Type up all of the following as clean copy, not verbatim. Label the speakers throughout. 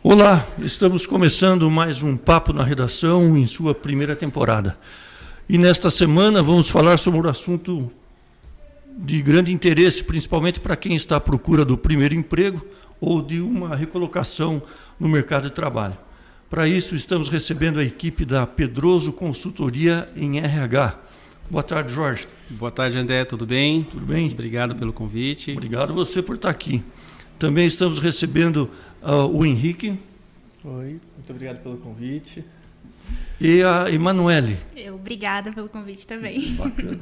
Speaker 1: Olá, estamos começando mais um Papo na Redação em sua primeira temporada. E nesta semana vamos falar sobre um assunto de grande interesse, principalmente para quem está à procura do primeiro emprego ou de uma recolocação no mercado de trabalho. Para isso, estamos recebendo a equipe da Pedroso Consultoria em RH. Boa tarde, Jorge.
Speaker 2: Boa tarde, André. Tudo bem?
Speaker 1: Tudo bem?
Speaker 2: Obrigado pelo convite.
Speaker 1: Obrigado a você por estar aqui. Também estamos recebendo o Henrique.
Speaker 3: Oi, muito obrigado pelo convite.
Speaker 1: E a Emanuele.
Speaker 4: Obrigada pelo convite também.
Speaker 1: Bacana.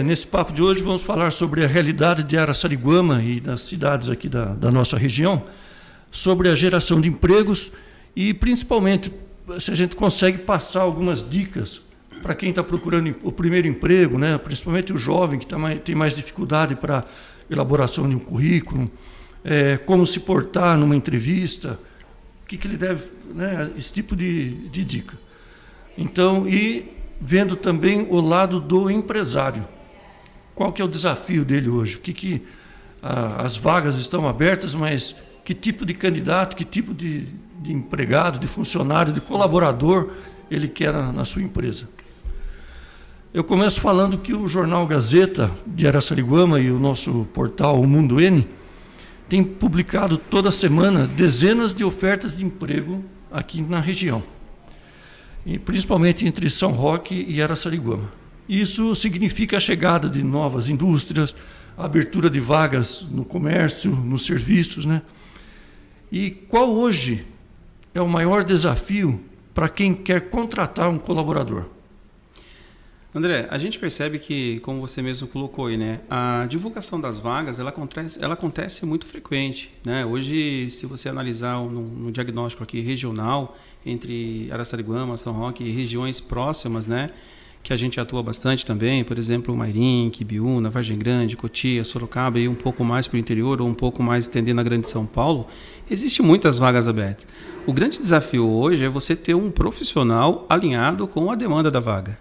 Speaker 1: Nesse papo de hoje vamos falar sobre a realidade de Araçariguama e das cidades aqui da nossa região, sobre a geração de empregos e principalmente se a gente consegue passar algumas dicas para quem está procurando o primeiro emprego, né? Principalmente o jovem que tem mais dificuldade para elaboração de um currículo, como se portar numa entrevista, o que ele deve, né? Esse tipo de dica. Então, e vendo também o lado do empresário. Qual que é o desafio dele hoje? As vagas estão abertas, mas que tipo de candidato, que tipo de empregado, de funcionário, de colaborador ele quer na sua empresa? Eu começo falando que o jornal Gazeta de Araçariguama e o nosso portal O Mundo N tem publicado toda semana dezenas de ofertas de emprego aqui na região, e principalmente entre São Roque e Araçariguama. Isso significa a chegada de novas indústrias, a abertura de vagas no comércio, nos serviços, né? E qual hoje é o maior desafio para quem quer contratar um colaborador?
Speaker 2: André, a gente percebe que, como você mesmo colocou aí, né, a divulgação das vagas ela acontece muito frequente, né? Hoje, se você analisar no diagnóstico aqui regional entre Araçariguama, São Roque e regiões próximas, né, que a gente atua bastante também, por exemplo, Mairink, Ibiúna, Vargem Grande, Cotia, Sorocaba e um pouco mais para o interior ou um pouco mais estendendo a Grande São Paulo, existem muitas vagas abertas. O grande desafio hoje é você ter um profissional alinhado com a demanda da vaga.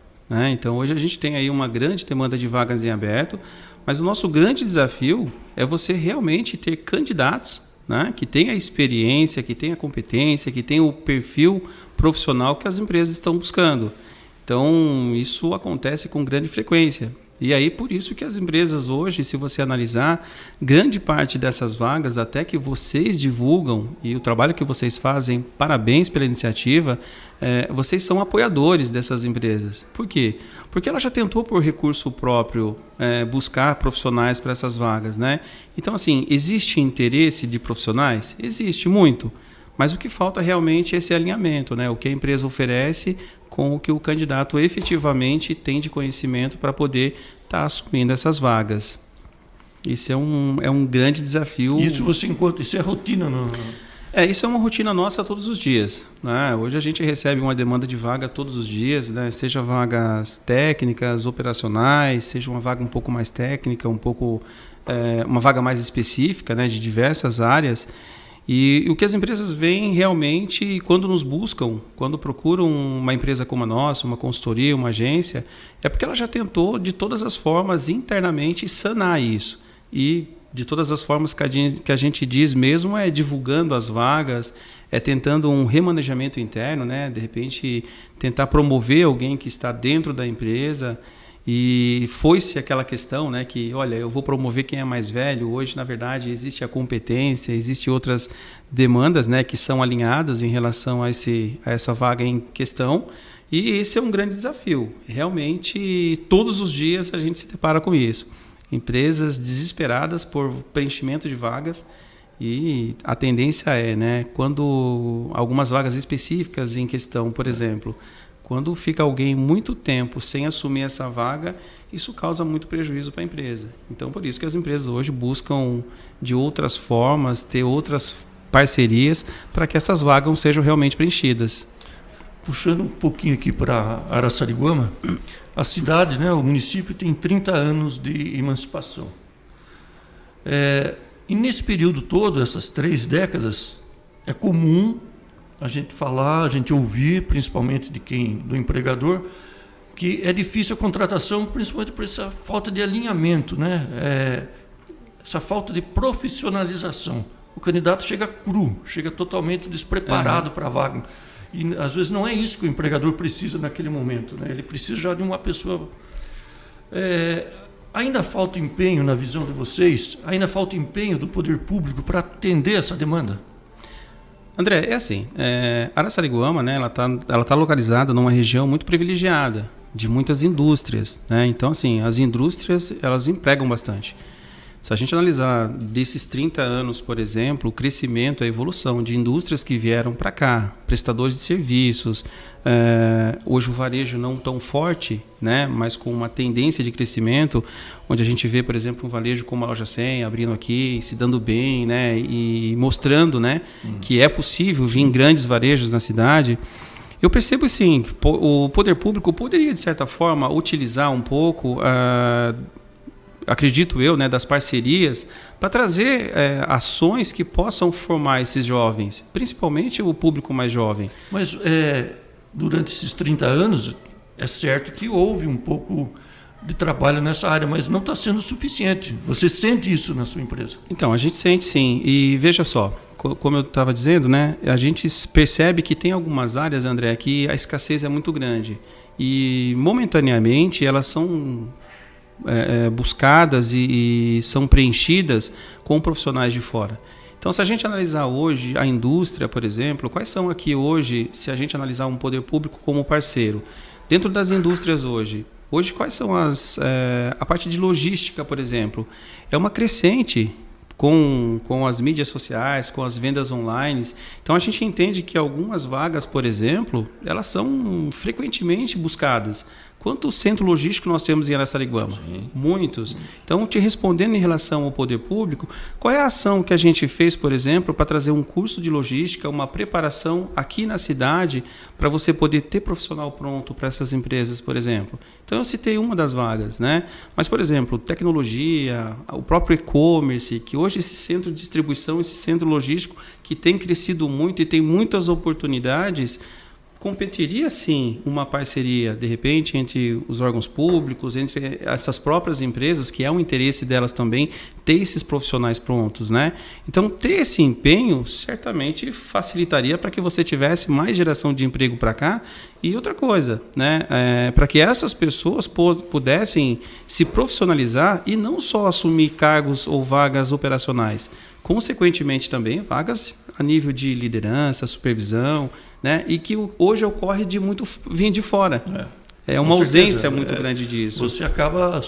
Speaker 2: Então, hoje a gente tem aí uma grande demanda de vagas em aberto, mas o nosso grande desafio é você realmente ter candidatos, né, que tenham a experiência, que tenham a competência, que tenham o perfil profissional que as empresas estão buscando. Então, isso acontece com grande frequência. E aí, por isso que as empresas hoje, se você analisar, grande parte dessas vagas, até que vocês divulgam, e o trabalho que vocês fazem, parabéns pela iniciativa, vocês são apoiadores dessas empresas. Por quê? Porque ela já tentou, por recurso próprio, buscar profissionais para essas vagas, né? Então, assim, existe interesse de profissionais? Existe muito. Mas o que falta realmente é esse alinhamento, né? O que a empresa oferece com o que o candidato efetivamente tem de conhecimento para poder estar assumindo essas vagas. Isso é um grande desafio.
Speaker 1: Isso você encontra, isso é rotina, não?
Speaker 2: Isso é uma rotina nossa todos os dias, né? Hoje a gente recebe uma demanda de vaga todos os dias, né? Seja vagas técnicas, operacionais, seja uma vaga um pouco mais técnica, uma vaga mais específica, né? De diversas áreas. E o que as empresas veem realmente, quando nos buscam, quando procuram uma empresa como a nossa, uma consultoria, uma agência, é porque ela já tentou de todas as formas internamente sanar isso. E de todas as formas que a gente diz mesmo é divulgando as vagas, tentando um remanejamento interno, né? De repente tentar promover alguém que está dentro da empresa. E foi-se aquela questão, né, que, olha, eu vou promover quem é mais velho. Hoje, na verdade, existe a competência, existem outras demandas, né, que são alinhadas em relação a essa vaga em questão. E esse é um grande desafio. Realmente, todos os dias a gente se depara com isso. Empresas desesperadas por preenchimento de vagas. E a tendência né, quando algumas vagas específicas em questão, por exemplo, quando fica alguém muito tempo sem assumir essa vaga, isso causa muito prejuízo para a empresa. Então, por isso que as empresas hoje buscam, de outras formas, ter outras parcerias para que essas vagas sejam realmente preenchidas.
Speaker 1: Puxando um pouquinho aqui para Araçariguama, a cidade, né, o município tem 30 anos de emancipação. E nesse período todo, essas 3 décadas, é comum a gente falar, a gente ouvir, principalmente do empregador, que é difícil a contratação, principalmente por essa falta de alinhamento, né? Essa falta de profissionalização. o candidato chega cru, chega totalmente despreparado para a vaga. E às vezes não é isso que o empregador precisa naquele momento, né? Ele precisa já de uma pessoa... Ainda falta empenho na visão de vocês? Ainda falta empenho do poder público para atender essa demanda?
Speaker 2: André, é assim, Araçariguama, né, ela tá localizada numa região muito privilegiada, de muitas indústrias, né? Então, assim, as indústrias, elas empregam bastante. Se a gente analisar desses 30 anos, por exemplo, o crescimento, a evolução de indústrias que vieram para cá, prestadores de serviços, hoje o varejo não tão forte, né, mas com uma tendência de crescimento, onde a gente vê, por exemplo, um varejo como a Loja 100 abrindo aqui, se dando bem, né, e mostrando, né, que é possível vir grandes varejos na cidade. Eu percebo, assim, que o poder público poderia, de certa forma, utilizar um pouco, acredito eu, né, das parcerias, para trazer ações que possam formar esses jovens, principalmente o público mais jovem.
Speaker 1: Mas durante esses 30 anos, é certo que houve um pouco de trabalho nessa área, mas não está sendo suficiente. Você sente isso na sua empresa?
Speaker 2: Então, a gente sente sim. E veja só, como eu estava dizendo, né, a gente percebe que tem algumas áreas, André, que a escassez é muito grande. E, momentaneamente, elas são buscadas e são preenchidas com profissionais de fora. Então, se a gente analisar hoje a indústria, por exemplo, quais são aqui hoje, se a gente analisar um poder público como parceiro, dentro das indústrias hoje quais são a parte de logística, por exemplo, é uma crescente com as mídias sociais, com as vendas online. Então, a gente entende que algumas vagas, por exemplo, elas são frequentemente buscadas. Quanto centro logístico nós temos em Araçariguama? Sim. Muitos. Então, te respondendo em relação ao poder público, qual é a ação que a gente fez, por exemplo, para trazer um curso de logística, uma preparação aqui na cidade, para você poder ter profissional pronto para essas empresas, por exemplo? Então, eu citei uma das vagas, né? Mas, por exemplo, tecnologia, o próprio e-commerce, que hoje esse centro de distribuição, esse centro logístico, que tem crescido muito e tem muitas oportunidades, competiria sim uma parceria, de repente, entre os órgãos públicos, entre essas próprias empresas, que é um interesse delas também ter esses profissionais prontos, né? Então, ter esse empenho certamente facilitaria para que você tivesse mais geração de emprego para cá. E outra coisa, né? Para que essas pessoas pudessem se profissionalizar e não só assumir cargos ou vagas operacionais, consequentemente também vagas a nível de liderança, supervisão, né? E que hoje ocorre de muito vir de fora. É uma ausência muito grande disso.
Speaker 1: Você acaba,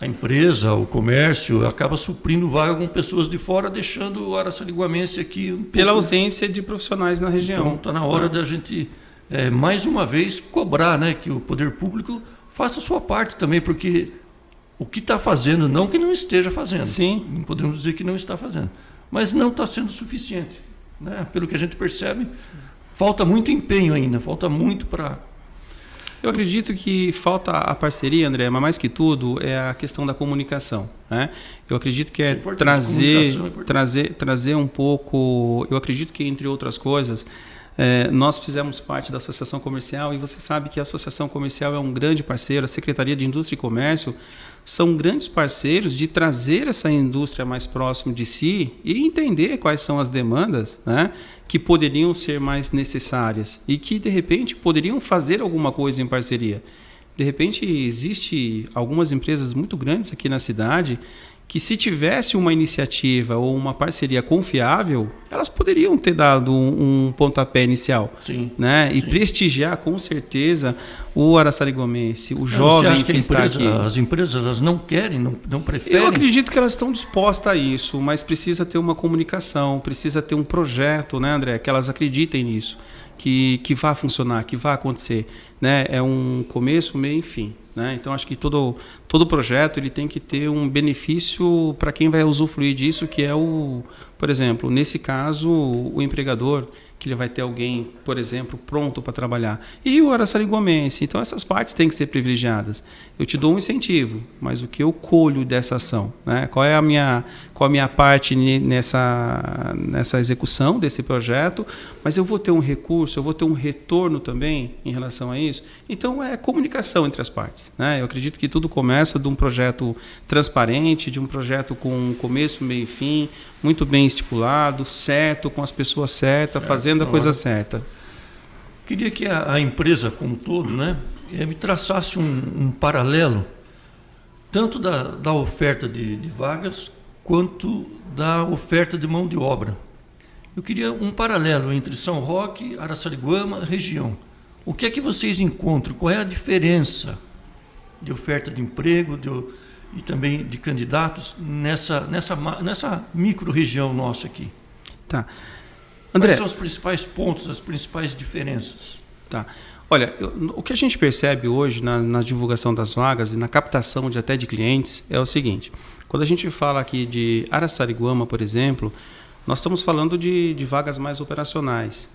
Speaker 1: a empresa, o comércio, acaba suprindo vaga com pessoas de fora, deixando o araçariguamense aqui...
Speaker 2: Pela ausência de profissionais na região.
Speaker 1: Então, está na hora da gente, mais uma vez, cobrar, né, que o poder público faça a sua parte também, porque o que está fazendo, não que não esteja fazendo.
Speaker 2: Sim.
Speaker 1: Não podemos dizer que não está fazendo. Mas não está sendo suficiente, né? Pelo que a gente percebe, falta muito empenho ainda, falta muito para...
Speaker 2: Eu acredito que falta a parceria, André, mas mais que tudo é a questão da comunicação, né? Eu acredito que trazer um pouco... Eu acredito que, entre outras coisas, nós fizemos parte da Associação Comercial e você sabe que a Associação Comercial é um grande parceiro, a Secretaria de Indústria e Comércio são grandes parceiros de trazer essa indústria mais próximo de si e entender quais são as demandas, né, que poderiam ser mais necessárias e que, de repente, poderiam fazer alguma coisa em parceria. De repente, existe algumas empresas muito grandes aqui na cidade que, se tivesse uma iniciativa ou uma parceria confiável, elas poderiam ter dado um pontapé inicial.
Speaker 1: Sim,
Speaker 2: né? E
Speaker 1: sim.
Speaker 2: Prestigiar, com certeza, o araçariguamense, o jovem que está aqui.
Speaker 1: As empresas elas não querem, não preferem?
Speaker 2: Eu acredito que elas estão dispostas a isso, mas precisa ter uma comunicação, precisa ter um projeto, né, André? Que elas acreditem nisso, que vá funcionar, que vá acontecer. Né? É um começo, meio e fim. Né? Então, acho que todo projeto ele tem que ter um benefício para quem vai usufruir disso, que é por exemplo, nesse caso, o empregador, que ele vai ter alguém, por exemplo, pronto para trabalhar. E o araçariguamense. Então, essas partes têm que ser privilegiadas. Eu te dou um incentivo, mas o que eu colho dessa ação? Né? Qual com a minha parte nessa execução desse projeto, mas eu vou ter um recurso, eu vou ter um retorno também em relação a isso. Então, é comunicação entre as partes, né? Eu acredito que tudo começa de um projeto transparente, de um projeto com começo, meio e fim, muito bem estipulado, certo, com as pessoas certas, fazendo a coisa certa.
Speaker 1: Queria que a empresa como um todo, né, me traçasse um paralelo, tanto da oferta de vagas, quanto da oferta de mão de obra. Eu queria um paralelo entre São Roque, Araçariguama, região. O que é que vocês encontram? Qual é a diferença de oferta de emprego e também de candidatos nessa micro-região nossa aqui?
Speaker 2: Tá. André,
Speaker 1: quais são os principais pontos, as principais diferenças?
Speaker 2: Tá. Olha, o que a gente percebe hoje na divulgação das vagas e na captação até de clientes é o seguinte. Quando a gente fala aqui de Araçariguama, por exemplo, nós estamos falando de vagas mais operacionais,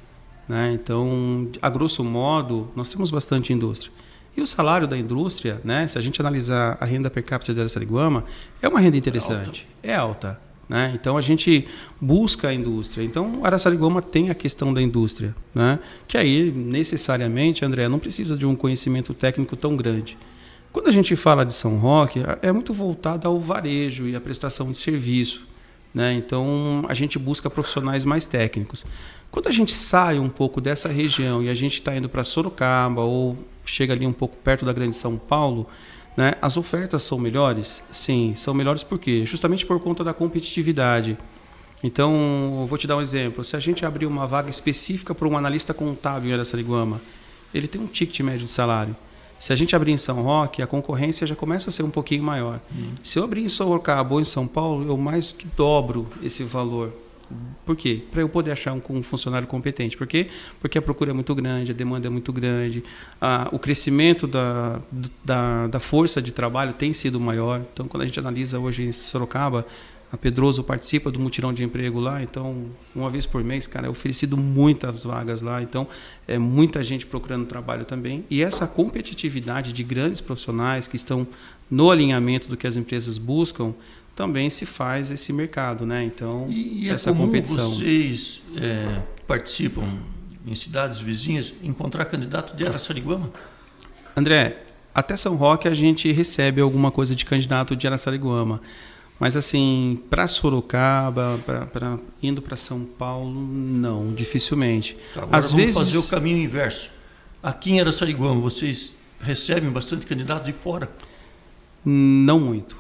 Speaker 2: né? Então, a grosso modo, nós temos bastante indústria. E o salário da indústria, né, se a gente analisar a renda per capita de Araçariguama, é uma renda interessante. É alta. Né? Então, a gente busca a indústria. Então, Araçariguama tem a questão da indústria, né? Que aí, necessariamente, André, não precisa de um conhecimento técnico tão grande. Quando a gente fala de São Roque, é muito voltado ao varejo e à prestação de serviço, né? Então, a gente busca profissionais mais técnicos. Quando a gente sai um pouco dessa região e a gente está indo para Sorocaba ou chega ali um pouco perto da Grande São Paulo, né, as ofertas são melhores? Sim, são melhores por quê? Justamente por conta da competitividade. Então, eu vou te dar um exemplo. Se a gente abrir uma vaga específica para um analista contábil em Araçariguama, ele tem um ticket médio de salário. Se a gente abrir em São Roque, a concorrência já começa a ser um pouquinho maior. Se eu abrir em Sorocaba ou em São Paulo, eu mais que dobro esse valor. Por quê? Para eu poder achar um funcionário competente. Por quê? Porque a procura é muito grande, a demanda é muito grande, o crescimento da força de trabalho tem sido maior. Então, quando a gente analisa hoje em Sorocaba, a Pedroso participa do mutirão de emprego lá, então, uma vez por mês, cara, é oferecido muitas vagas lá, então, é muita gente procurando trabalho também. E essa competitividade de grandes profissionais que estão no alinhamento do que as empresas buscam, também se faz esse mercado, né? Então,
Speaker 1: e
Speaker 2: essa
Speaker 1: comum
Speaker 2: competição.
Speaker 1: Vocês participam em cidades vizinhas, encontrar candidato de Araçariguama?
Speaker 2: André, até São Roque a gente recebe alguma coisa de candidato de Araçariguama, mas assim, para Sorocaba, indo para São Paulo, não, dificilmente.
Speaker 1: Agora
Speaker 2: Às
Speaker 1: vamos
Speaker 2: vezes
Speaker 1: fazer o caminho inverso. Aqui em Araçariguama, vocês recebem bastante candidato de fora?
Speaker 2: não muito.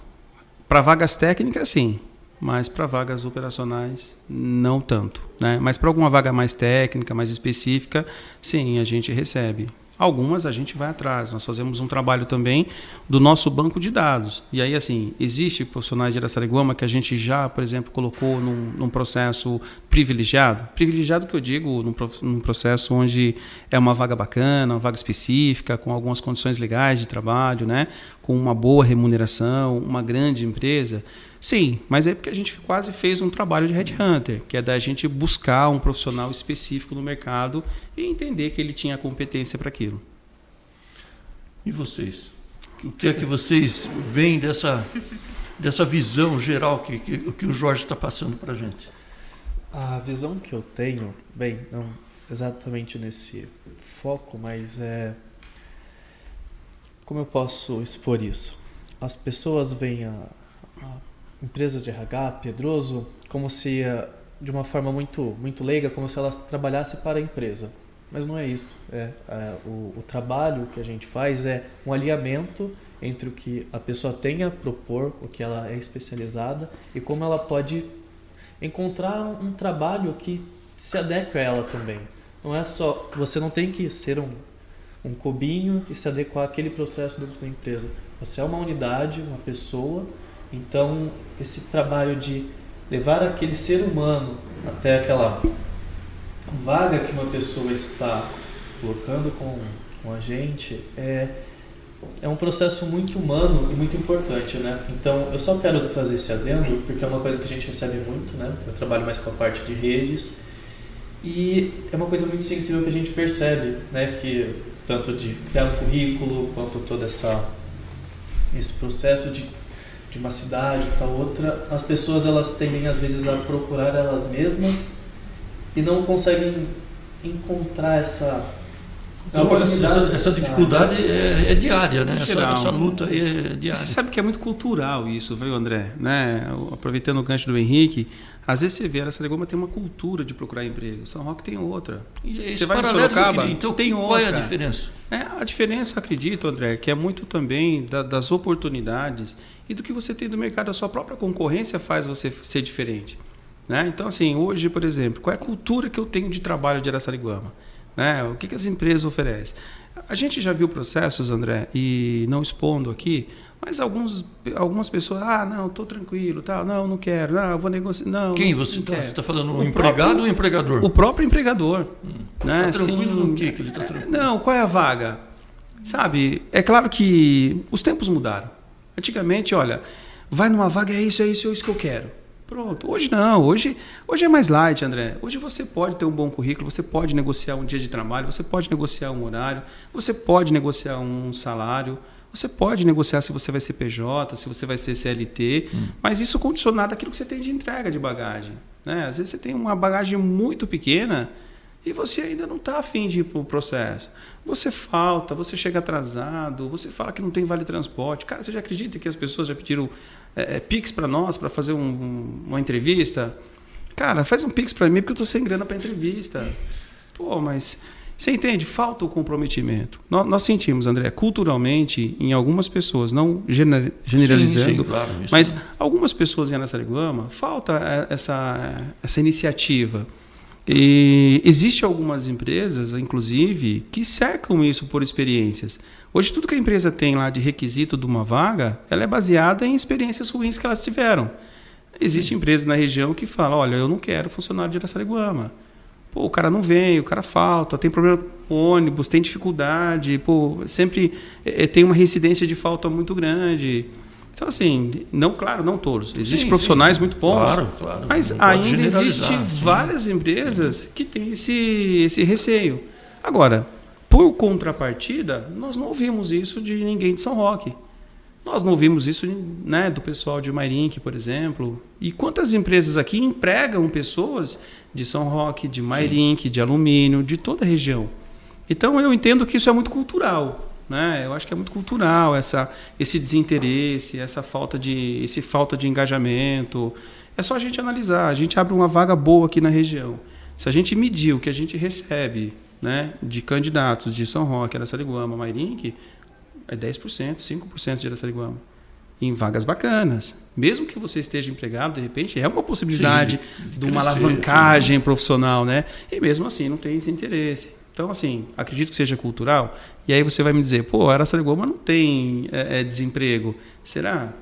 Speaker 2: Para vagas técnicas, sim, mas para vagas operacionais, não tanto, né? Mas para alguma vaga mais técnica, mais específica, sim, a gente recebe. Algumas a gente vai atrás. Nós fazemos um trabalho também do nosso banco de dados. E aí, assim, existe profissionais de Araçariguama que a gente já, por exemplo, colocou num processo privilegiado. Privilegiado que eu digo, num processo onde é uma vaga bacana, uma vaga específica, com algumas condições legais de trabalho, né? Com uma boa remuneração, uma grande empresa. Sim, mas é porque a gente quase fez um trabalho de headhunter, que é da gente buscar um profissional específico no mercado e entender que ele tinha competência para aquilo.
Speaker 1: E vocês? O que é que vocês veem dessa visão geral que o Jorge está passando para a gente?
Speaker 3: A visão que eu tenho, bem, não exatamente nesse foco, mas como eu posso expor isso? As pessoas veem a empresa de RH, Pedroso, como se, de uma forma muito, muito leiga, como se ela trabalhasse para a empresa. Mas não é isso. O trabalho que a gente faz é um alinhamento entre o que a pessoa tem a propor, o que ela é especializada e como ela pode encontrar um trabalho que se adeque a ela também. Não é só, você não tem que ser um cubinho e se adequar àquele processo dentro da empresa. Você é uma unidade, uma pessoa. Então, esse trabalho de levar aquele ser humano até aquela vaga que uma pessoa está colocando com a gente é um processo muito humano e muito importante, né? Então, eu só quero trazer esse adendo porque é uma coisa que a gente recebe muito, né? Eu trabalho mais com a parte de redes e é uma coisa muito sensível que a gente percebe, né? Que tanto de criar um currículo quanto todo esse processo de de uma cidade para outra, as pessoas elas tendem às vezes a procurar elas mesmas e não conseguem encontrar essa
Speaker 1: Então, essa dificuldade é diária, né? Essa luta aí é diária.
Speaker 2: Você sabe que é muito cultural isso, viu, André? Né? Aproveitando o gancho do Henrique, às vezes você vê, Araçariguama tem uma cultura de procurar emprego, São Roque tem outra.
Speaker 1: E
Speaker 2: você vai em Sorocaba,
Speaker 1: então
Speaker 2: tem outra.
Speaker 1: Qual é a diferença?
Speaker 2: A diferença, acredito, André, que é muito também das oportunidades e do que você tem do mercado. A sua própria concorrência faz você ser diferente. Né? Então, assim, hoje, por exemplo, qual é a cultura que eu tenho de trabalho de Araçariguama? Né? O que as empresas oferecem? A gente já viu processos, André, e não expondo aqui, mas algumas pessoas, não, estou tranquilo, tal, não quero, não, eu vou negociar. Não,
Speaker 1: quem você está falando? O empregado ou o empregador?
Speaker 2: O próprio empregador.
Speaker 1: Né? Está tranquilo no quê que ele está tranquilo?
Speaker 2: Não, qual é a vaga? Sabe, é claro que os tempos mudaram. Antigamente, olha, vai numa vaga, é isso que eu quero. Pronto. Hoje não. Hoje é mais light, André. Hoje você pode ter um bom currículo, você pode negociar um dia de trabalho, você pode negociar um horário, você pode negociar um salário, você pode negociar se você vai ser PJ, se você vai ser CLT, mas isso condicionado àquilo que você tem de entrega de bagagem. Né? Às vezes você tem uma bagagem muito pequena e você ainda não está afim de ir para o processo. Você falta, você chega atrasado, você fala que não tem vale transporte. Cara, você já acredita que as pessoas já pediram Pix para nós, para fazer uma entrevista? Cara, faz um Pix para mim porque eu estou sem grana para entrevista. Pô, mas você entende? Falta o comprometimento. Nós sentimos, André, culturalmente, em algumas pessoas, não generalizando,
Speaker 1: sim, claro,
Speaker 2: mas algumas pessoas em Araçariguama, falta essa iniciativa. E existem algumas empresas, inclusive, que cercam isso por experiências. Hoje, tudo que a empresa tem lá de requisito de uma vaga, ela é baseada em experiências ruins que elas tiveram. Existem empresas na região que falam, olha, eu não quero funcionário de Araçariguama. Pô, o cara não vem, o cara falta, tem problema com ônibus, tem dificuldade, sempre tem uma reincidência de falta muito grande. Então, assim, não todos. Existem profissionais muito bons,
Speaker 1: claro,
Speaker 2: mas ainda existem várias empresas que têm esse receio. Agora, por contrapartida, nós não ouvimos isso de ninguém de São Roque. Nós não ouvimos isso, né, do pessoal de Mairink, por exemplo. E quantas empresas aqui empregam pessoas de São Roque, de Mairink, de alumínio, de toda a região? Então, eu entendo que isso é muito cultural. Né? Eu acho que é muito cultural esse desinteresse, essa falta de engajamento. É só a gente analisar. A gente abre uma vaga boa aqui na região. Se a gente medir o que a gente recebe, né, de candidatos de São Roque, Araçariguama, Mairink, é 10%, 5% de Araçariguama. Em vagas bacanas. Mesmo que você esteja empregado, de repente, é uma possibilidade de uma alavancagem profissional. Né? E mesmo assim, não tem esse interesse. Então, assim, acredito que seja cultural. E aí você vai me dizer, pô, Araçariguama não tem desemprego. Será?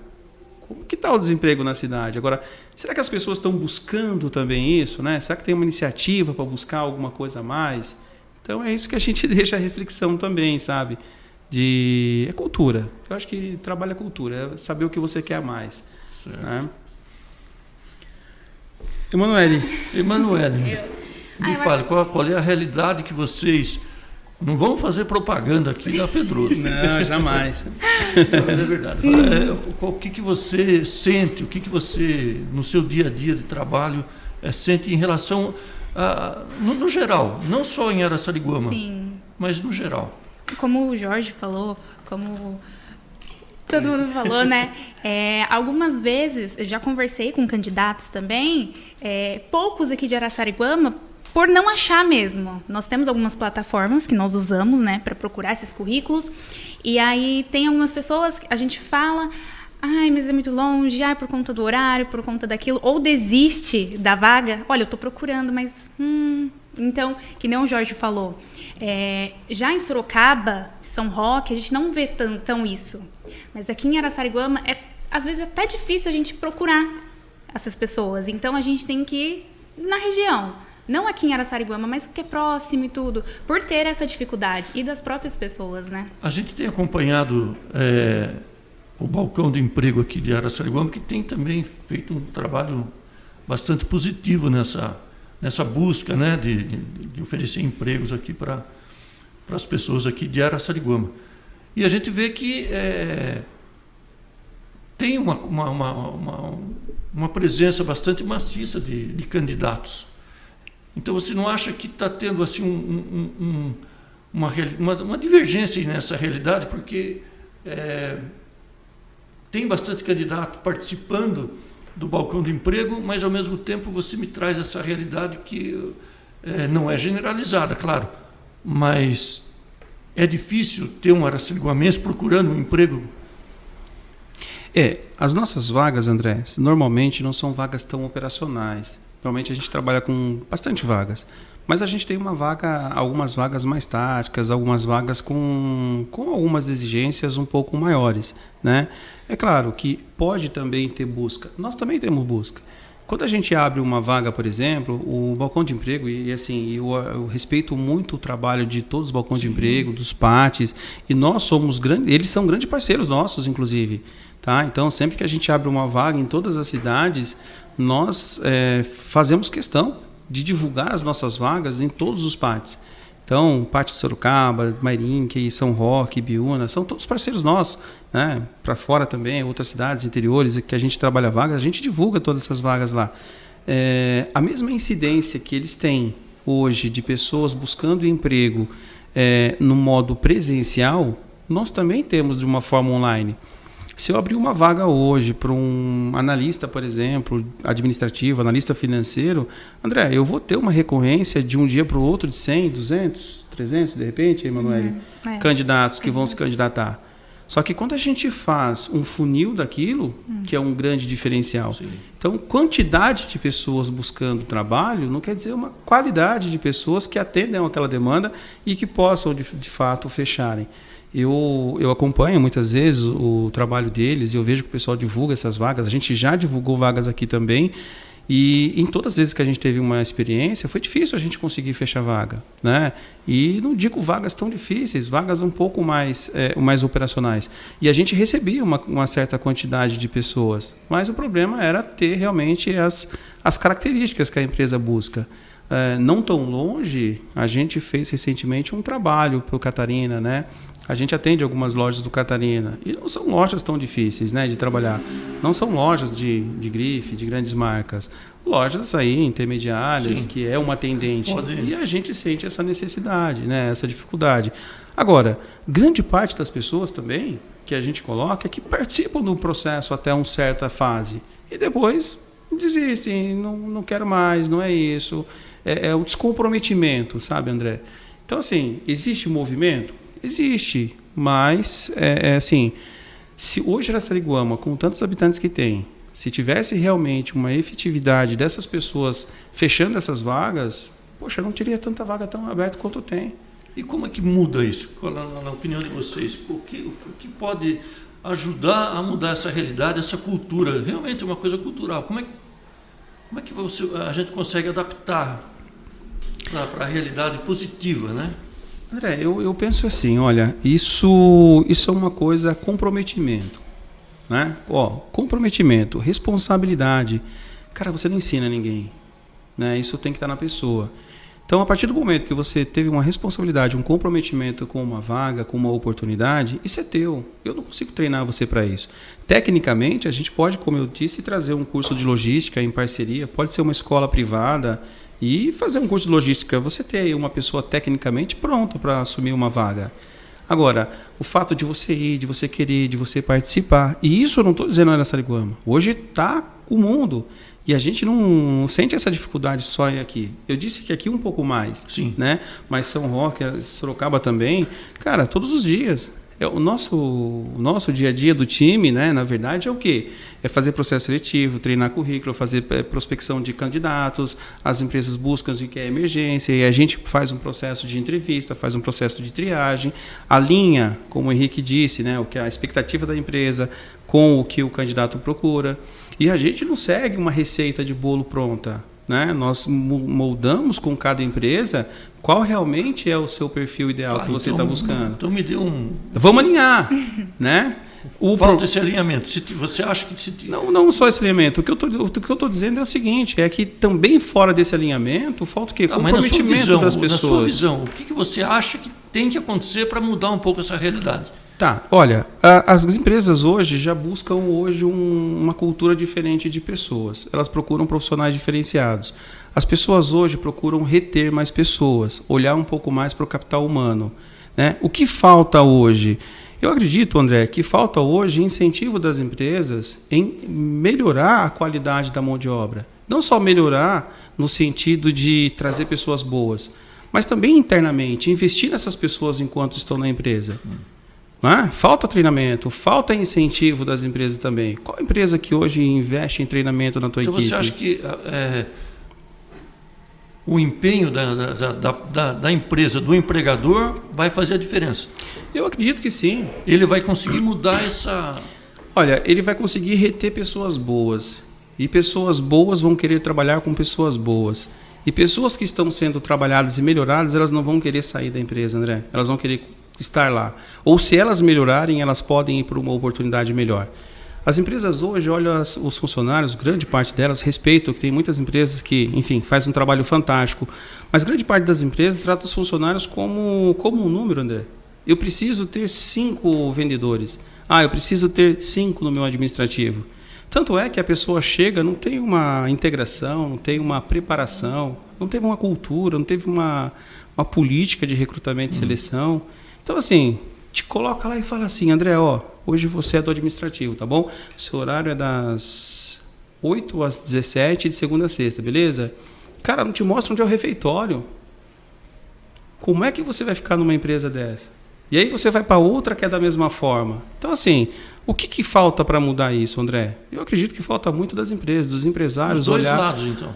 Speaker 2: Como que está o desemprego na cidade? Agora, será que as pessoas estão buscando também isso? Né? Será que tem uma iniciativa para buscar alguma coisa a mais? Então, é isso que a gente deixa a reflexão também, sabe? É cultura. Eu acho que trabalho é cultura, é saber o que você quer a mais. Né? Emanuele,
Speaker 1: me fale, qual é a realidade que vocês... Não vamos fazer propaganda aqui da Pedroso.
Speaker 2: Não, jamais.
Speaker 1: Não, mas é verdade. O que você sente, o que você, no seu dia a dia de trabalho, sente em relação no geral, não só em Araçariguama, mas no geral.
Speaker 4: Como o Jorge falou, como todo mundo falou, né? Algumas vezes, eu já conversei com candidatos também, poucos aqui de Araçariguama, por não achar mesmo. Nós temos algumas plataformas que nós usamos, né, para procurar esses currículos. E aí tem algumas pessoas que a gente fala, mas é muito longe, por conta do horário, por conta daquilo, ou desiste da vaga. Olha, eu estou procurando, mas... Então, que nem o Jorge falou, já em Sorocaba, São Roque, a gente não vê tão isso. Mas aqui em Araçariguama, às vezes é até difícil a gente procurar essas pessoas. Então, a gente tem que ir na região. Não aqui em Araçariguama, mas que é próximo e tudo, por ter essa dificuldade e das próprias pessoas, né?
Speaker 1: A gente tem acompanhado o balcão de emprego aqui de Araçariguama, que tem também feito um trabalho bastante positivo nessa busca, né, de oferecer empregos aqui para as pessoas aqui de Araçariguama. E a gente vê que tem uma presença bastante maciça de candidatos. Então você não acha que está tendo assim uma divergência aí nessa realidade, porque tem bastante candidato participando do balcão de emprego, mas ao mesmo tempo você me traz essa realidade que não é generalizada, claro, mas é difícil ter um araçariguamense procurando um emprego.
Speaker 2: As nossas vagas, André, normalmente não são vagas tão operacionais. Normalmente a gente trabalha com bastante vagas. Mas a gente tem algumas vagas mais táticas, algumas vagas com algumas exigências um pouco maiores, né? É claro que pode também ter busca. Nós também temos busca. Quando a gente abre uma vaga, por exemplo, o balcão de emprego, e assim, eu respeito muito o trabalho de todos os balcões de emprego, dos PATs, e nós somos eles são grandes parceiros nossos, inclusive. Tá? Então, sempre que a gente abre uma vaga em todas as cidades, nós fazemos questão de divulgar as nossas vagas em todos os PATs. Então, PAT de Sorocaba, Mairinque, São Roque, Biúna, são todos parceiros nossos. Né? Para fora também, outras cidades interiores que a gente trabalha vagas, a gente divulga todas essas vagas lá. A mesma incidência que eles têm hoje de pessoas buscando emprego no modo presencial, nós também temos de uma forma online. Se eu abrir uma vaga hoje para um analista, por exemplo, administrativo, analista financeiro, André, eu vou ter uma recorrência de um dia para o outro de 100, 200, 300, de repente, Emanuele, candidatos que vão se candidatar. Só que quando a gente faz um funil daquilo, que é um grande diferencial, sim. Então, quantidade de pessoas buscando trabalho não quer dizer uma qualidade de pessoas que atendam aquela demanda e que possam, de fato, fecharem. Eu acompanho muitas vezes o trabalho deles e eu vejo que o pessoal divulga essas vagas. A gente já divulgou vagas aqui também e em todas as vezes que a gente teve uma experiência foi difícil a gente conseguir fechar vaga, né? E não digo vagas tão difíceis, vagas um pouco mais operacionais. E a gente recebia uma certa quantidade de pessoas, mas o problema era ter realmente as características que a empresa busca. Não tão longe, a gente fez recentemente um trabalho para o Catarina, né? A gente atende algumas lojas do Catarina e não são lojas tão difíceis, né, de trabalhar. Não são lojas de grife, de grandes marcas. Lojas aí intermediárias, sim, que é uma atendente. E a gente sente essa necessidade, né, essa dificuldade. Agora, grande parte das pessoas também que a gente coloca é que participam do processo até uma certa fase e depois desistem, não quero mais, não é isso. É o descomprometimento, sabe, André? Então, assim, existe movimento? Existe, mas assim, se hoje Araçariguama, com tantos habitantes que tem, se tivesse realmente uma efetividade dessas pessoas fechando essas vagas, poxa, não teria tanta vaga tão aberta quanto tem.
Speaker 1: E como é que muda isso, na opinião de vocês? O que pode ajudar a mudar essa realidade, essa cultura? Realmente é uma coisa cultural. Como é que a gente consegue adaptar para a realidade positiva, né?
Speaker 2: André, eu penso assim, olha, isso é uma coisa, comprometimento, né? Comprometimento, responsabilidade. Cara, você não ensina ninguém, né? Isso tem que estar na pessoa. Então, a partir do momento que você teve uma responsabilidade, um comprometimento com uma vaga, com uma oportunidade, isso é teu. Eu não consigo treinar você para isso. Tecnicamente, a gente pode, como eu disse, trazer um curso de logística em parceria, pode ser uma escola privada, e fazer um curso de logística, você ter aí uma pessoa tecnicamente pronta para assumir uma vaga. Agora, o fato de você ir, de você querer, de você participar, e isso eu não estou dizendo na Araçariguama. Hoje está o mundo e a gente não sente essa dificuldade só aqui. Eu disse que aqui um pouco mais, sim, né? Mas São Roque, Sorocaba também, cara, todos os dias. O nosso dia a dia do time, né, na verdade, é o quê? É fazer processo seletivo, treinar currículo, fazer prospecção de candidatos, as empresas buscam o que é emergência, e a gente faz um processo de entrevista, faz um processo de triagem, alinha, como o Henrique disse, né, o que é a expectativa da empresa com o que o candidato procura. E a gente não segue uma receita de bolo pronta, né? Nós moldamos com cada empresa qual realmente é o seu perfil ideal que você está buscando.
Speaker 1: Então me dê um...
Speaker 2: Vamos alinhar, né?
Speaker 1: Falta esse alinhamento. Você acha que...
Speaker 2: Não só esse alinhamento. O que eu estou dizendo é o seguinte, é que também fora desse alinhamento, falta o quê? Comprometimento das pessoas.
Speaker 1: Na sua visão, o que você acha que tem que acontecer para mudar um pouco essa realidade?
Speaker 2: Tá, olha, as empresas hoje já buscam uma cultura diferente de pessoas. Elas procuram profissionais diferenciados. As pessoas hoje procuram reter mais pessoas, olhar um pouco mais para o capital humano, né? O que falta hoje? Eu acredito, André, que falta hoje incentivo das empresas em melhorar a qualidade da mão de obra. Não só melhorar no sentido de trazer pessoas boas, mas também internamente, investir nessas pessoas enquanto estão na empresa. Falta treinamento, falta incentivo das empresas também. Qual empresa que hoje investe em treinamento na tua equipe?
Speaker 1: Então você acha que o empenho da empresa, do empregador, vai fazer a diferença?
Speaker 2: Eu acredito que sim.
Speaker 1: Ele vai conseguir mudar essa...
Speaker 2: Olha, ele vai conseguir reter pessoas boas. E pessoas boas vão querer trabalhar com pessoas boas. E pessoas que estão sendo trabalhadas e melhoradas, elas não vão querer sair da empresa, André. Elas vão querer estar lá. Ou se elas melhorarem, elas podem ir para uma oportunidade melhor. As empresas hoje olham os funcionários, grande parte delas respeitam, que tem muitas empresas que, enfim, fazem um trabalho fantástico, mas grande parte das empresas trata os funcionários como um número, André. Eu preciso ter 5 vendedores. Eu preciso ter 5 no meu administrativo. Tanto é que a pessoa chega, não tem uma integração, não tem uma preparação, não teve uma cultura, não teve uma política de recrutamento e seleção. Então, assim, te coloca lá e fala assim, André, hoje você é do administrativo, tá bom? Seu horário é das 8 às 17, de segunda a sexta, beleza? Cara, não te mostra onde é o refeitório. Como é que você vai ficar numa empresa dessa? E aí você vai para outra que é da mesma forma. Então, assim, o que falta para mudar isso, André? Eu acredito que falta muito das empresas, dos empresários.
Speaker 1: Os dois lados, então.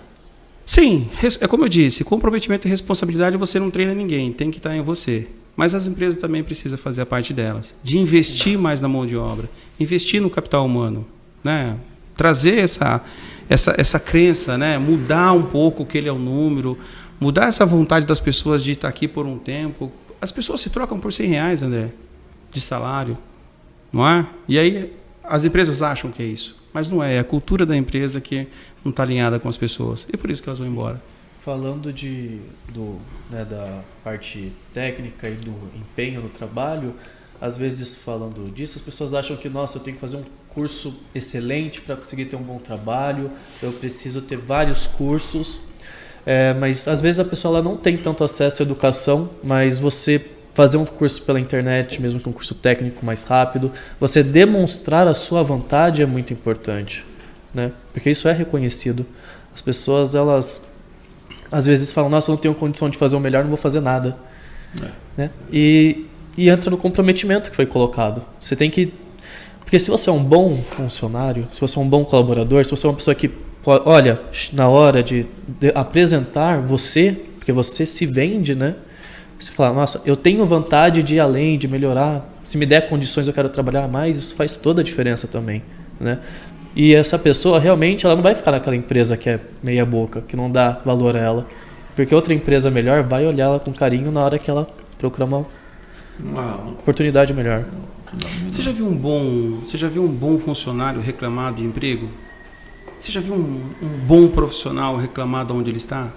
Speaker 2: Sim, é como eu disse, comprometimento e responsabilidade você não treina ninguém, tem que estar em você. Mas as empresas também precisam fazer a parte delas, de investir mais na mão de obra, investir no capital humano, né? Trazer essa crença, né? Mudar um pouco o que ele é o número, mudar essa vontade das pessoas de estar aqui por um tempo. As pessoas se trocam por R$100, André, de salário, não é? E aí as empresas acham que é isso, mas não é. É a cultura da empresa que não está alinhada com as pessoas e por isso que elas vão embora.
Speaker 3: Falando da parte técnica e do empenho no trabalho, às vezes falando disso, as pessoas acham que, nossa, eu tenho que fazer um curso excelente para conseguir ter um bom trabalho, eu preciso ter vários cursos, mas às vezes a pessoa ela não tem tanto acesso à educação, mas você fazer um curso pela internet, mesmo que um curso técnico mais rápido, você demonstrar a sua vontade é muito importante, né? Porque isso é reconhecido. As pessoas, elas às vezes falam, nossa, eu não tenho condição de fazer o melhor, não vou fazer nada. Né? E entra no comprometimento que foi colocado. Você tem que... Porque se você é um bom funcionário, se você é um bom colaborador, se você é uma pessoa que, olha, na hora de apresentar você, porque você se vende, né? Você fala, nossa, eu tenho vontade de ir além, de melhorar. Se me der condições, eu quero trabalhar mais. Isso faz toda a diferença também, né? E essa pessoa, realmente, ela não vai ficar naquela empresa que é meia boca, que não dá valor a ela. Porque outra empresa melhor vai olhar ela com carinho na hora que ela procurar uma oportunidade melhor.
Speaker 2: Você já viu um bom funcionário reclamar de emprego? Você já viu um bom profissional reclamar de onde ele está?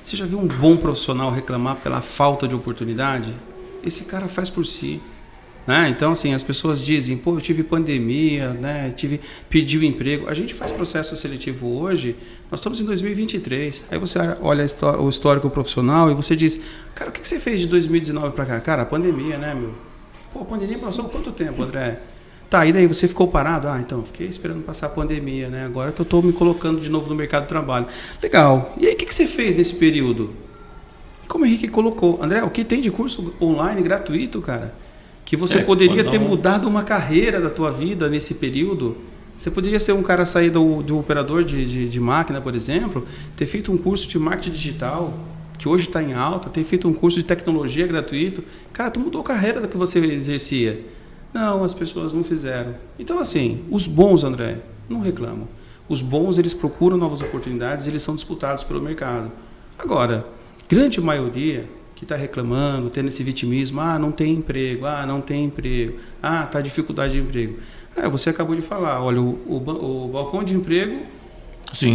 Speaker 2: Você já viu um bom profissional reclamar pela falta de oportunidade? Esse cara faz por si. Né? Então, assim, as pessoas dizem, eu tive pandemia, né? Pedi o emprego. A gente faz processo seletivo hoje, nós estamos em 2023. Aí você olha o histórico profissional e você diz, cara, o que você fez de 2019 para cá? Cara, a pandemia, né, meu? A pandemia passou quanto tempo, André? Tá, e daí você ficou parado? Então, fiquei esperando passar a pandemia, né? Agora que eu estou me colocando de novo no mercado de trabalho. Legal. E aí, o que você fez nesse período? Como o Henrique colocou. André, o que tem de curso online gratuito, cara? Que você poderia ter mudado uma carreira da tua vida nesse período. Você poderia ser um cara sair do operador de máquina, por exemplo, ter feito um curso de marketing digital, que hoje está em alta, ter feito um curso de tecnologia gratuito. Cara, tu mudou a carreira da que você exercia. Não, as pessoas não fizeram. Então, assim, os bons, André, não reclamam. Os bons, eles procuram novas oportunidades, eles são disputados pelo mercado. Agora, grande maioria que está reclamando, tendo esse vitimismo, não tem emprego, tá dificuldade de emprego. Você acabou de falar, olha, o balcão de emprego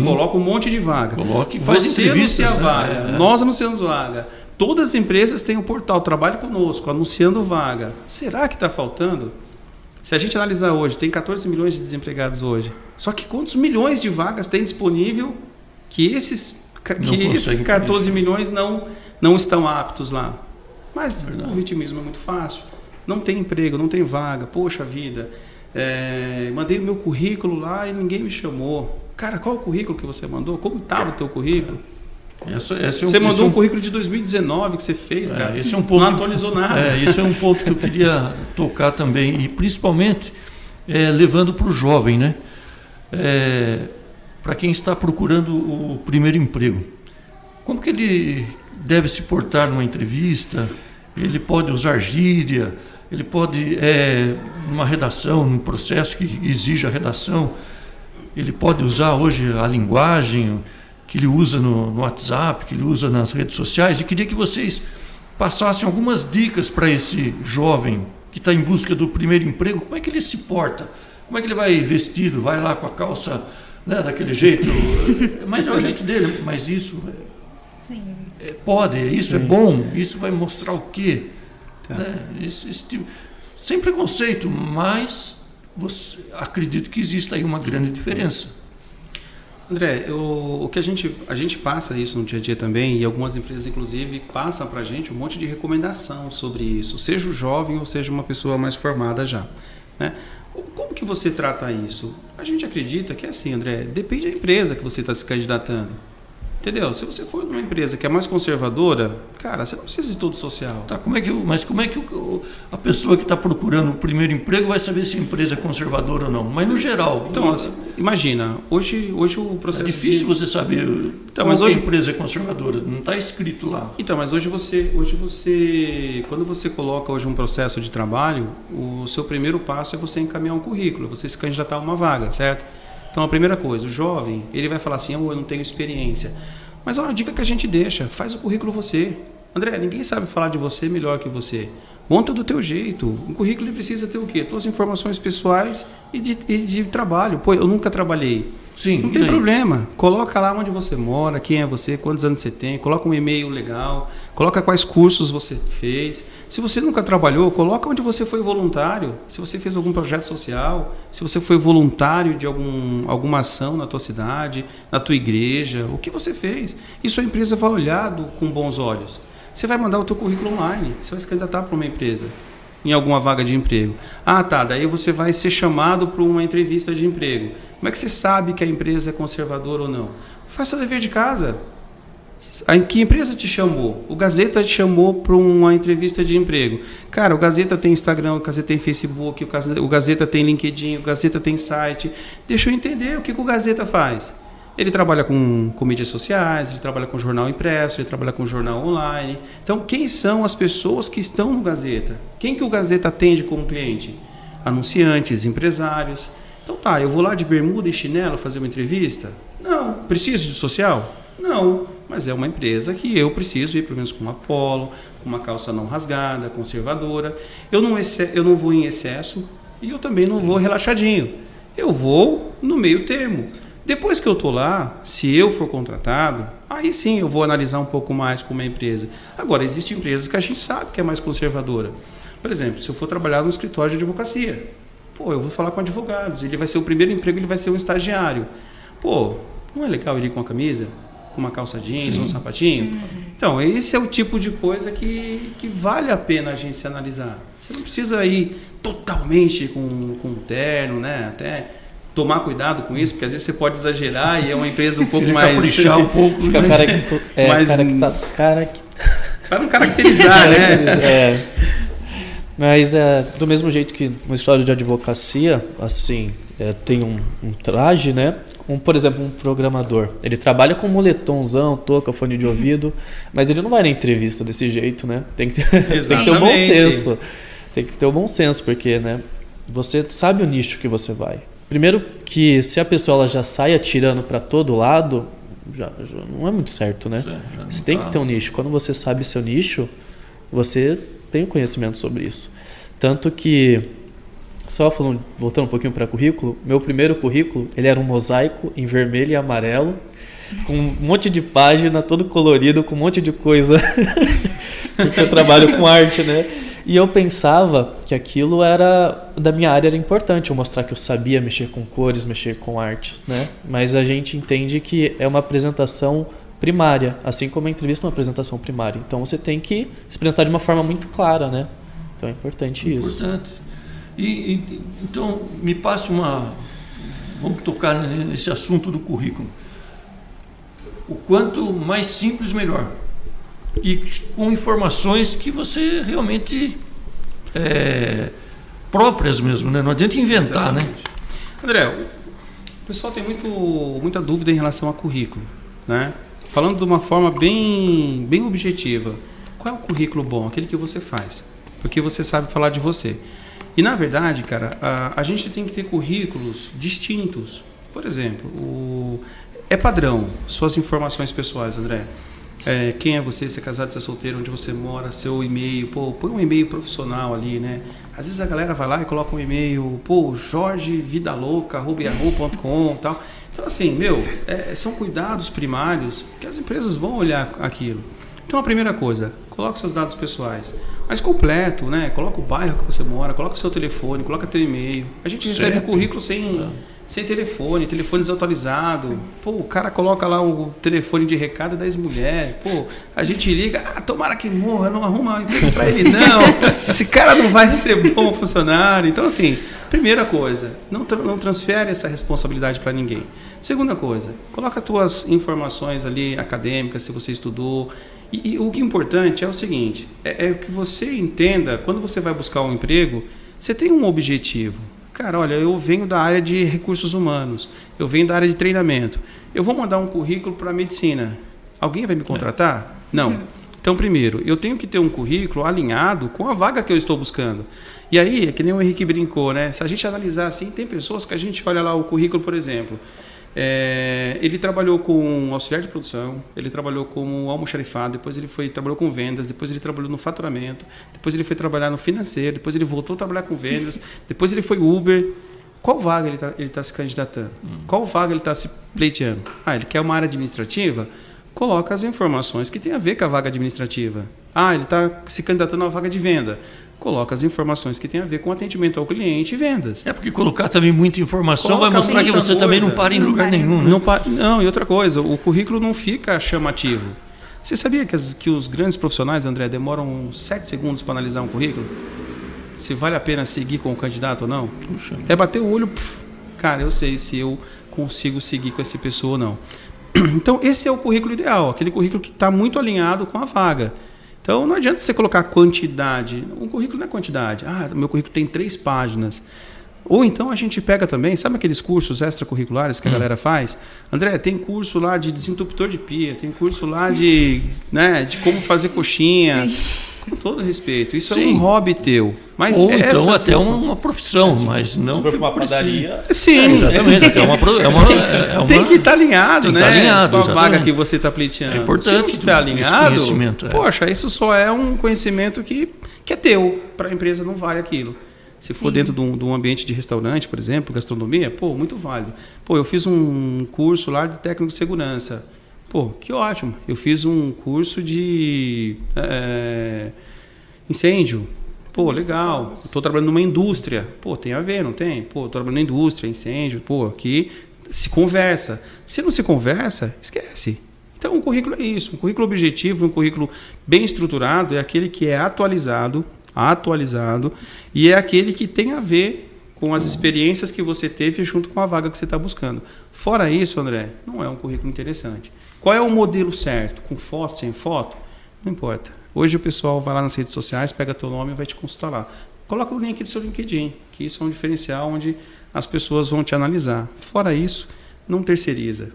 Speaker 2: coloca um monte de vaga.
Speaker 1: Coloca e faz
Speaker 2: você anuncia a vaga, nós anunciamos vaga. Todas as empresas têm um portal, trabalhe conosco, anunciando vaga. Será que está faltando? Se a gente analisar hoje, tem 14 milhões de desempregados hoje. Só que quantos milhões de vagas tem disponível que esses 14 milhões não estão aptos lá? Mas o vitimismo é muito fácil. Não tem emprego, não tem vaga. Poxa vida, mandei o meu currículo lá e ninguém me chamou. Cara, qual é o currículo que você mandou? Como estava o teu currículo? Você mandou um currículo de 2019 que você fez, cara.
Speaker 1: Esse é um ponto,
Speaker 2: não atualizou nada.
Speaker 1: Esse é um ponto que eu queria tocar também, e principalmente levando para o jovem, né? Para quem está procurando o primeiro emprego. Como que ele deve se portar numa entrevista? Ele pode usar gíria? Ele pode, numa redação, num processo que exija redação, ele pode usar hoje a linguagem que ele usa no WhatsApp, que ele usa nas redes sociais, e queria que vocês passassem algumas dicas para esse jovem que está em busca do primeiro emprego. Como é que ele se porta? Como é que ele vai vestido? Vai lá com a calça, né, daquele jeito? Mas é o jeito dele, mas isso isso é bom, isso vai mostrar o quê?
Speaker 2: Tá.
Speaker 1: Né? Esse tipo, sem preconceito, mas acredito que exista aí uma grande diferença.
Speaker 2: André, o que a gente passa isso no dia a dia também, e algumas empresas inclusive passam para a gente um monte de recomendação sobre isso, seja o jovem ou seja uma pessoa mais formada já, né? Como que você trata isso? A gente acredita que é assim, André, depende da empresa que você está se candidatando. Entendeu? Se você for numa empresa que é mais conservadora, cara, você não precisa de todo social.
Speaker 1: Tá, mas como é que a pessoa que está procurando o primeiro emprego vai saber se a empresa é conservadora ou não? Mas no geral.
Speaker 2: Então, imagina, hoje o processo.
Speaker 1: É difícil você saber mas hoje a empresa é conservadora, não está escrito lá.
Speaker 2: Então, mas hoje você, quando você coloca hoje um processo de trabalho, o seu primeiro passo é você encaminhar um currículo, você se candidatar a uma vaga, certo? Então, a primeira coisa, o jovem, ele vai falar assim, eu não tenho experiência. Mas é uma dica que a gente deixa, faz o currículo você. André, ninguém sabe falar de você melhor que você. Monta do teu jeito. Um currículo ele precisa ter o quê? Tuas informações pessoais e de trabalho. Pô, eu nunca trabalhei.
Speaker 1: Sim,
Speaker 2: não tem problema. Coloca lá onde você mora, quem é você, quantos anos você tem, coloca um e-mail legal, coloca quais cursos você fez. Se você nunca trabalhou, coloca onde você foi voluntário, se você fez algum projeto social, se você foi voluntário de alguma ação na tua cidade, na tua igreja, o que você fez. Isso a empresa vai olhar com bons olhos. Você vai mandar o teu currículo online, você vai se candidatar para uma empresa, em alguma vaga de emprego. Ah, tá, daí você vai ser chamado para uma entrevista de emprego. Como é que você sabe que a empresa é conservadora ou não? Faz seu dever de casa. Que empresa te chamou? O Gazeta te chamou para uma entrevista de emprego. Cara, o Gazeta tem Instagram, o Gazeta tem Facebook, o Gazeta tem LinkedIn, o Gazeta tem site. Deixa eu entender o que o Gazeta faz. Ele trabalha com mídias sociais, ele trabalha com jornal impresso, ele trabalha com jornal online. Então, quem são as pessoas que estão no Gazeta? Quem que o Gazeta atende como cliente? Anunciantes, empresários. Então tá, eu vou lá de bermuda e chinelo fazer uma entrevista? Não. Preciso de social? Não. Mas é uma empresa que eu preciso ir pelo menos com uma polo, com uma calça não rasgada, conservadora. Eu não vou em excesso e eu também não vou relaxadinho. Eu vou no meio termo. Depois que eu estou lá, se eu for contratado, aí sim eu vou analisar um pouco mais com uma empresa. Agora, existem empresas que a gente sabe que é mais conservadora. Por exemplo, se eu for trabalhar no escritório de advocacia, eu vou falar com advogados, ele vai ser o primeiro emprego, ele vai ser um estagiário. Não é legal ele ir com a camisa, com uma calça jeans, um sapatinho? Então, esse é o tipo de coisa que vale a pena a gente se analisar. Você não precisa ir totalmente com um terno, né? Até tomar cuidado com isso, porque às vezes você pode exagerar e é uma empresa um pouco mais...
Speaker 1: caprichar um pouco.
Speaker 3: Fica
Speaker 2: para não caracterizar, né?
Speaker 3: Mas do mesmo jeito que uma história de advocacia, assim, tem um traje, né? Por exemplo, um programador. Ele trabalha com moletomzão, touca, fone de ouvido, mas ele não vai na entrevista desse jeito, né? Tem que ter um bom senso. Tem que ter um bom senso, porque, né? Você sabe o nicho que você vai. Primeiro que se a pessoa ela já sai atirando para todo lado, já não é muito certo, né? Você tem que ter um nicho. Quando você sabe seu nicho, você tem conhecimento sobre isso. Tanto que Só falando, voltando um pouquinho para currículo, meu primeiro currículo, ele era um mosaico em vermelho e amarelo, com um monte de página, todo colorido, com um monte de coisa, porque eu trabalho com arte, né? E eu pensava que aquilo era, da minha área era importante, eu mostrar que eu sabia mexer com cores, mexer com artes, né? Mas a gente entende que é uma apresentação primária, assim como a entrevista é uma apresentação primária. Então você tem que se apresentar de uma forma muito clara, né? Então é importante isso.
Speaker 1: Importante. Então, me passe vamos tocar nesse assunto do currículo. O quanto mais simples, melhor. E com informações que você realmente próprias mesmo, né? Não adianta inventar, né?
Speaker 2: André, o pessoal tem muita dúvida em relação a currículo, né? Falando de uma forma bem objetiva, qual é o currículo bom? Aquele que você faz, porque você sabe falar de você. E, na verdade, cara, a gente tem que ter currículos distintos. Por exemplo, é padrão, suas informações pessoais, André. Quem é você, se é casado, se é solteiro, onde você mora, seu e-mail. Pô, põe um e-mail profissional ali, né? Às vezes a galera vai lá e coloca um e-mail, jorgevidalouca@yahoo.com e tal. Então, assim, são cuidados primários que as empresas vão olhar aquilo. Então, a primeira coisa, coloque seus dados pessoais. Mas completo, né? Coloca o bairro que você mora, coloca o seu telefone, coloca teu e-mail. A gente recebe currículo sem telefone desatualizado. Pô, o cara coloca lá o telefone de recado da ex-mulher. Pô, a gente liga, tomara que morra, não arruma emprego pra ele não. Esse cara não vai ser bom funcionário. Então, assim, primeira coisa, não transfere essa responsabilidade para ninguém. Segunda coisa, coloca as tuas informações ali acadêmicas, se você estudou. E o que é importante é o seguinte, é que você entenda, quando você vai buscar um emprego, você tem um objetivo. Cara, olha, eu venho da área de recursos humanos, eu venho da área de treinamento. Eu vou mandar um currículo para medicina. Alguém vai me contratar? Não. Então, primeiro, eu tenho que ter um currículo alinhado com a vaga que eu estou buscando. E aí, é que nem o Henrique brincou, né? Se a gente analisar assim, tem pessoas que a gente olha lá o currículo, por exemplo, ele trabalhou com auxiliar de produção, ele trabalhou como almoxarifado, depois ele trabalhou com vendas, depois ele trabalhou no faturamento, depois ele foi trabalhar no financeiro, depois ele voltou a trabalhar com vendas, depois ele foi Uber. Qual vaga ele está se candidatando? Qual vaga ele está se pleiteando? Ele quer uma área administrativa? Coloca as informações que tem a ver com a vaga administrativa. Ele está se candidatando a uma vaga de venda. Coloca as informações que tem a ver com atendimento ao cliente e vendas.
Speaker 1: Porque colocar também muita informação vai mostrar que você também não para em lugar nenhum. Né?
Speaker 2: Não, e outra coisa, o currículo não fica chamativo. Você sabia que os grandes profissionais, André, demoram 7 segundos para analisar um currículo? Se vale a pena seguir com o candidato ou não?
Speaker 1: Puxa.
Speaker 2: É bater o olho, cara, eu sei se eu consigo seguir com essa pessoa ou não. Então, esse é o currículo ideal, aquele currículo que está muito alinhado com a vaga. Então, não adianta você colocar quantidade. Um currículo não é quantidade. Meu currículo tem 3 páginas. Ou então a gente pega também, sabe aqueles cursos extracurriculares que a galera faz? André, tem curso lá de desentupidor de pia, tem curso lá de como fazer coxinha. Sim. Com todo respeito, isso é um hobby teu. Mas
Speaker 1: ou então até uma profissão, mas não...
Speaker 3: Se for para uma padaria...
Speaker 2: Sim.
Speaker 1: Exatamente.
Speaker 2: Tem que estar alinhado, né?
Speaker 1: Alinhado,
Speaker 2: com a vaga que você está pleiteando.
Speaker 1: É importante.
Speaker 2: Se não estiver alinhado, poxa, isso só é um conhecimento que é teu. Para a empresa não vale aquilo. Se for dentro de um ambiente de restaurante, por exemplo, gastronomia, muito válido. Eu fiz um curso lá de técnico de segurança. Que ótimo. Eu fiz um curso de incêndio. Legal. Estou trabalhando numa indústria. Tem a ver, não tem? Estou trabalhando na indústria, incêndio. Aqui se conversa. Se não se conversa, esquece. Então, um currículo é isso. Um currículo objetivo, um currículo bem estruturado é aquele que é atualizado e é aquele que tem a ver com as experiências que você teve junto com a vaga que você está buscando. Fora isso, André, não é um currículo interessante. Qual é o modelo certo? Com foto, sem foto? Não importa. Hoje o pessoal vai lá nas redes sociais, pega teu nome e vai te consultar lá. Coloca o link do seu LinkedIn, que isso é um diferencial onde as pessoas vão te analisar. Fora isso, não terceiriza.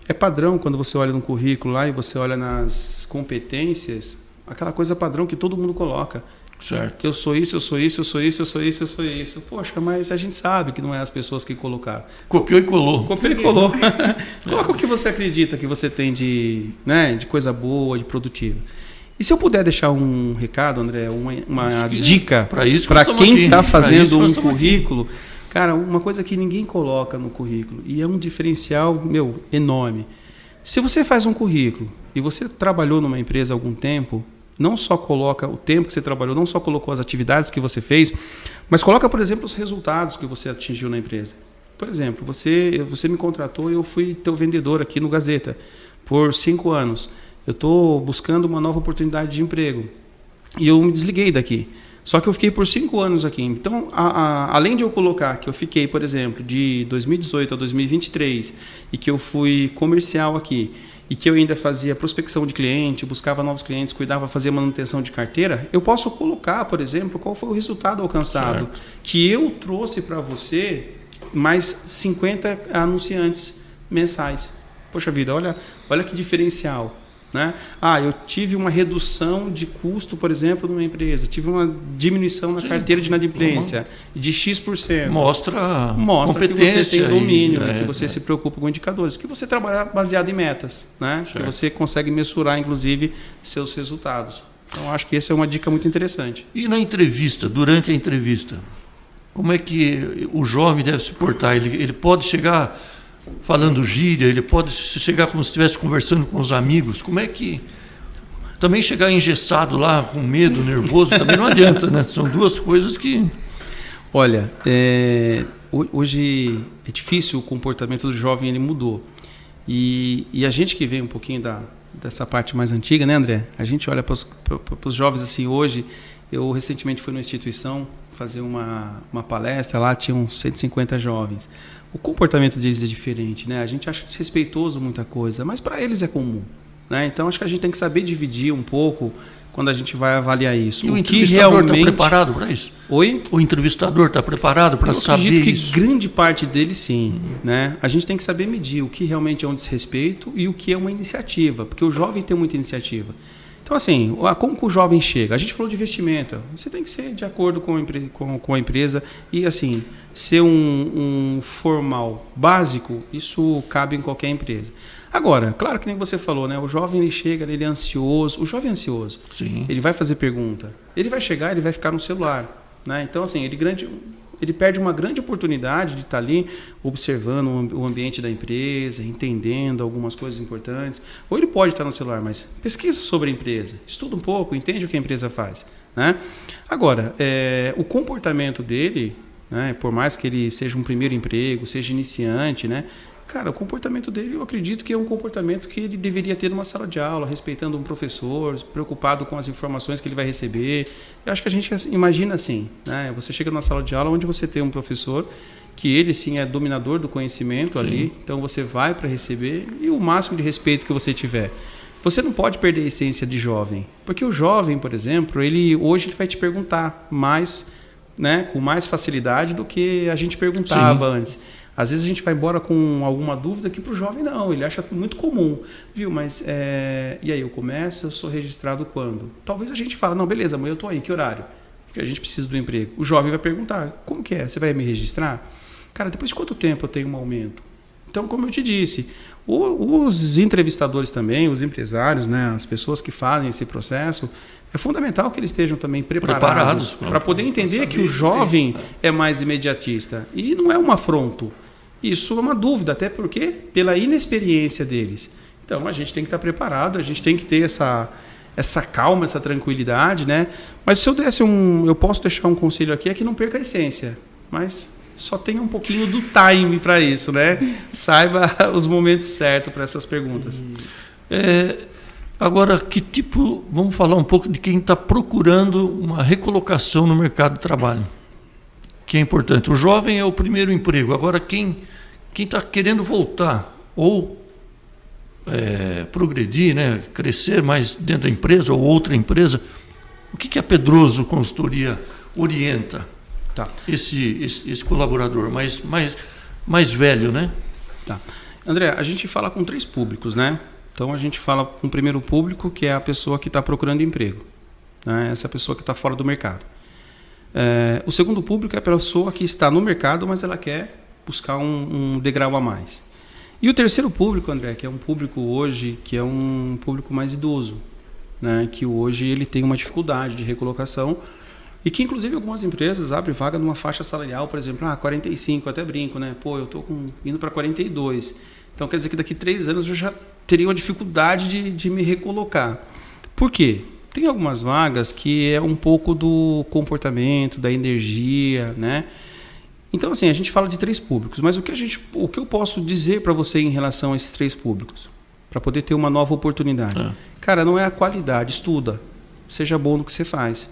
Speaker 2: É padrão quando você olha no currículo lá e você olha nas competências, aquela coisa padrão que todo mundo coloca.
Speaker 1: Certo.
Speaker 2: Eu sou isso, eu sou isso, eu sou isso, eu sou isso, eu sou isso. Poxa, mas a gente sabe que não é as pessoas que colocaram.
Speaker 1: Copiou e colou.
Speaker 2: Coloca o que você acredita que você tem de coisa boa, de produtivo. E se eu puder deixar um recado, André, uma dica
Speaker 1: para
Speaker 2: quem está fazendo um currículo, cara, uma coisa que ninguém coloca no currículo, e é um diferencial, enorme. Se você faz um currículo e você trabalhou numa empresa há algum tempo, não só coloca o tempo que você trabalhou, não só colocou as atividades que você fez, mas coloca, por exemplo, os resultados que você atingiu na empresa. Por exemplo, você me contratou e eu fui teu vendedor aqui no Gazeta por 5 anos. Eu estou buscando uma nova oportunidade de emprego e eu me desliguei daqui. Só que eu fiquei por 5 anos aqui. Então, além de eu colocar que eu fiquei, por exemplo, de 2018 a 2023 e que eu fui comercial aqui e que eu ainda fazia prospecção de cliente, buscava novos clientes, cuidava, fazia manutenção de carteira, eu posso colocar, por exemplo, qual foi o resultado alcançado. Certo. Que eu trouxe para você mais 50 anunciantes mensais. Poxa vida, olha que diferencial. Né? Eu tive uma redução de custo, por exemplo, numa empresa, tive uma diminuição na carteira de inadimplência de X%.
Speaker 1: Mostra
Speaker 2: que você tem domínio, que você se preocupa com indicadores, que você trabalha baseado em metas, né? Que você consegue mensurar, inclusive, seus resultados. Então, acho que essa é uma dica muito interessante.
Speaker 1: E na entrevista, durante a entrevista, como é que o jovem deve se portar? Ele pode chegar falando gíria, ele pode chegar como se estivesse conversando com os amigos. Como é que... Também chegar engessado lá, com medo, nervoso, também não adianta, né? São duas coisas que...
Speaker 2: Olha, hoje é difícil, o comportamento do jovem, ele mudou. E a gente que vem um pouquinho dessa parte mais antiga, né, André? A gente olha para os jovens assim hoje. Eu recentemente fui numa instituição fazer uma palestra, lá tinham 150 jovens. O comportamento deles é diferente, né? A gente acha desrespeitoso muita coisa, mas para eles é comum, né? Então acho que a gente tem que saber dividir um pouco quando a gente vai avaliar isso.
Speaker 1: E o entrevistador está preparado para isso?
Speaker 2: Oi?
Speaker 1: O entrevistador está preparado para saber isso?
Speaker 2: Eu acredito que grande parte dele sim, né? A gente tem que saber medir o que realmente é um desrespeito e o que é uma iniciativa, porque o jovem tem muita iniciativa. Então, assim, como que o jovem chega? A gente falou de investimento. Você tem que ser de acordo com a empresa e, assim, ser um formal básico, isso cabe em qualquer empresa. Agora, claro que nem você falou, né? O jovem, ele chega, ele é ansioso. O jovem é ansioso.
Speaker 1: Sim.
Speaker 2: Ele vai fazer pergunta. Ele vai chegar, ele vai ficar no celular, né? Então, assim, ele perde uma grande oportunidade de estar ali observando o ambiente da empresa, entendendo algumas coisas importantes. Ou ele pode estar no celular, mas pesquisa sobre a empresa, estuda um pouco, entende o que a empresa faz, né? Agora, o comportamento dele, né, por mais que ele seja um primeiro emprego, seja iniciante, né? Cara, o comportamento dele, eu acredito que é um comportamento que ele deveria ter numa sala de aula, respeitando um professor, preocupado com as informações que ele vai receber. Eu acho que a gente imagina assim, né? Você chega numa sala de aula onde você tem um professor que ele sim é dominador do conhecimento ali, então você vai para receber e o máximo de respeito que você tiver. Você não pode perder a essência de jovem, porque o jovem, por exemplo, hoje ele vai te perguntar mais, né, com mais facilidade do que a gente perguntava antes. Às vezes a gente vai embora com alguma dúvida que para o jovem não, ele acha muito comum. Viu, mas e aí, eu começo, eu sou registrado quando? Talvez a gente fale, não, beleza, amanhã eu estou aí, que horário? Porque a gente precisa do emprego. O jovem vai perguntar, como que é? Você vai me registrar? Cara, depois de quanto tempo eu tenho um aumento? Então, como eu te disse, os entrevistadores também, os empresários, né, as pessoas que fazem esse processo, é fundamental que eles estejam também preparados para poder entender que o jovem é mais imediatista. E não é um afronto. Isso é uma dúvida, até porque pela inexperiência deles. Então, a gente tem que estar preparado, a gente tem que ter essa calma, essa tranquilidade, né? Mas se eu posso deixar um conselho aqui, é que não perca a essência. Mas só tenha um pouquinho do time para isso, né? Saiba os momentos certos para essas perguntas.
Speaker 1: Agora, vamos falar um pouco de quem está procurando uma recolocação no mercado de trabalho, que é importante. O jovem é o primeiro emprego. Agora, quem está querendo voltar ou progredir, né, crescer mais dentro da empresa ou outra empresa, o que a Pedroso Consultoria orienta esse colaborador mais velho, né?
Speaker 2: Tá. André, a gente fala com 3 públicos, né? Então, a gente fala com o primeiro público, que é a pessoa que está procurando emprego, né? Essa pessoa que está fora do mercado. O segundo público é a pessoa que está no mercado, mas ela quer buscar um degrau a mais. E o terceiro público, André, que é um público hoje, que é um público mais idoso, né, que hoje ele tem uma dificuldade de recolocação e que, inclusive, algumas empresas abrem vaga numa faixa salarial, por exemplo, 45, eu até brinco, né? Pô, eu estou indo para 42. Então, quer dizer que daqui 3 anos eu já teria uma dificuldade de me recolocar. Por quê? Tem algumas vagas que é um pouco do comportamento, da energia, né? Então, assim, a gente fala de 3 públicos, mas o que eu posso dizer para você em relação a esses 3 públicos? Para poder ter uma nova oportunidade. Cara, não é a qualidade, estuda. Seja bom no que você faz.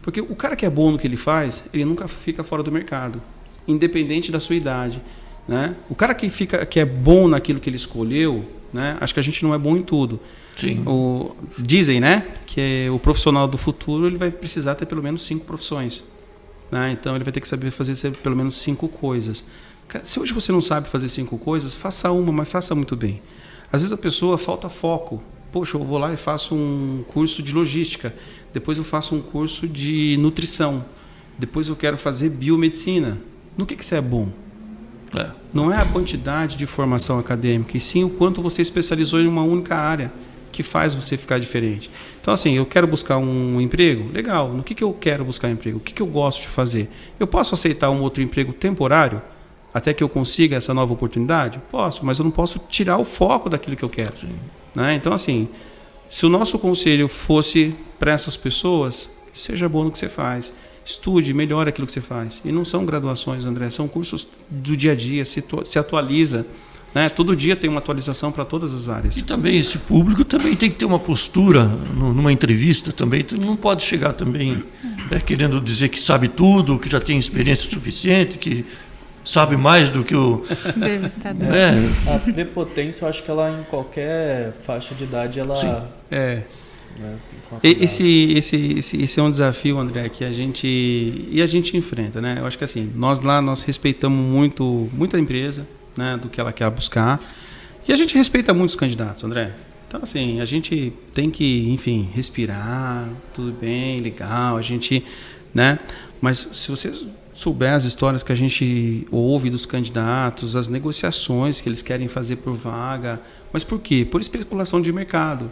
Speaker 2: Porque o cara que é bom no que ele faz, ele nunca fica fora do mercado, independente da sua idade, né? O cara que é bom naquilo que ele escolheu, né? Acho que a gente não é bom em tudo.
Speaker 1: Sim.
Speaker 2: Dizem, né, que o profissional do futuro ele vai precisar ter pelo menos 5 profissões. Né? Então ele vai ter que saber fazer pelo menos 5 coisas. Se hoje você não sabe fazer 5 coisas, faça uma, mas faça muito bem. Às vezes a pessoa falta foco. Poxa, eu vou lá e faço um curso de logística. Depois eu faço um curso de nutrição. Depois eu quero fazer biomedicina. No que você é bom? Não é a quantidade de formação acadêmica, e sim o quanto você especializou em uma única área que faz você ficar diferente. Então, assim, eu quero buscar um emprego? Legal. No que eu quero buscar emprego? O que eu gosto de fazer? Eu posso aceitar um outro emprego temporário até que eu consiga essa nova oportunidade? Posso, mas eu não posso tirar o foco daquilo que eu quero. Né? Então, assim, se o nosso conselho fosse para essas pessoas, seja bom no que você faz. Estude, melhore aquilo que você faz. E não são graduações, André, são cursos do dia a dia, se atualiza. Né? Todo dia tem uma atualização para todas as áreas.
Speaker 1: E também esse público também tem que ter uma postura numa entrevista também. Tu não pode chegar também querendo dizer que sabe tudo, que já tem experiência suficiente, que sabe mais do que o
Speaker 4: entrevistador.
Speaker 3: A prepotência, eu acho que ela em qualquer faixa de idade ela
Speaker 2: Né,
Speaker 3: tem que
Speaker 2: esse é um desafio, André, que a gente enfrenta, né? Eu acho que assim, nós respeitamos muito a empresa, né, do que ela quer buscar, e a gente respeita muito os candidatos, André. Então, assim, a gente tem que, enfim, respirar, tudo bem, legal, a gente, né? Mas se você souber as histórias que a gente ouve dos candidatos, as negociações que eles querem fazer por vaga, mas por quê? Por especulação de mercado.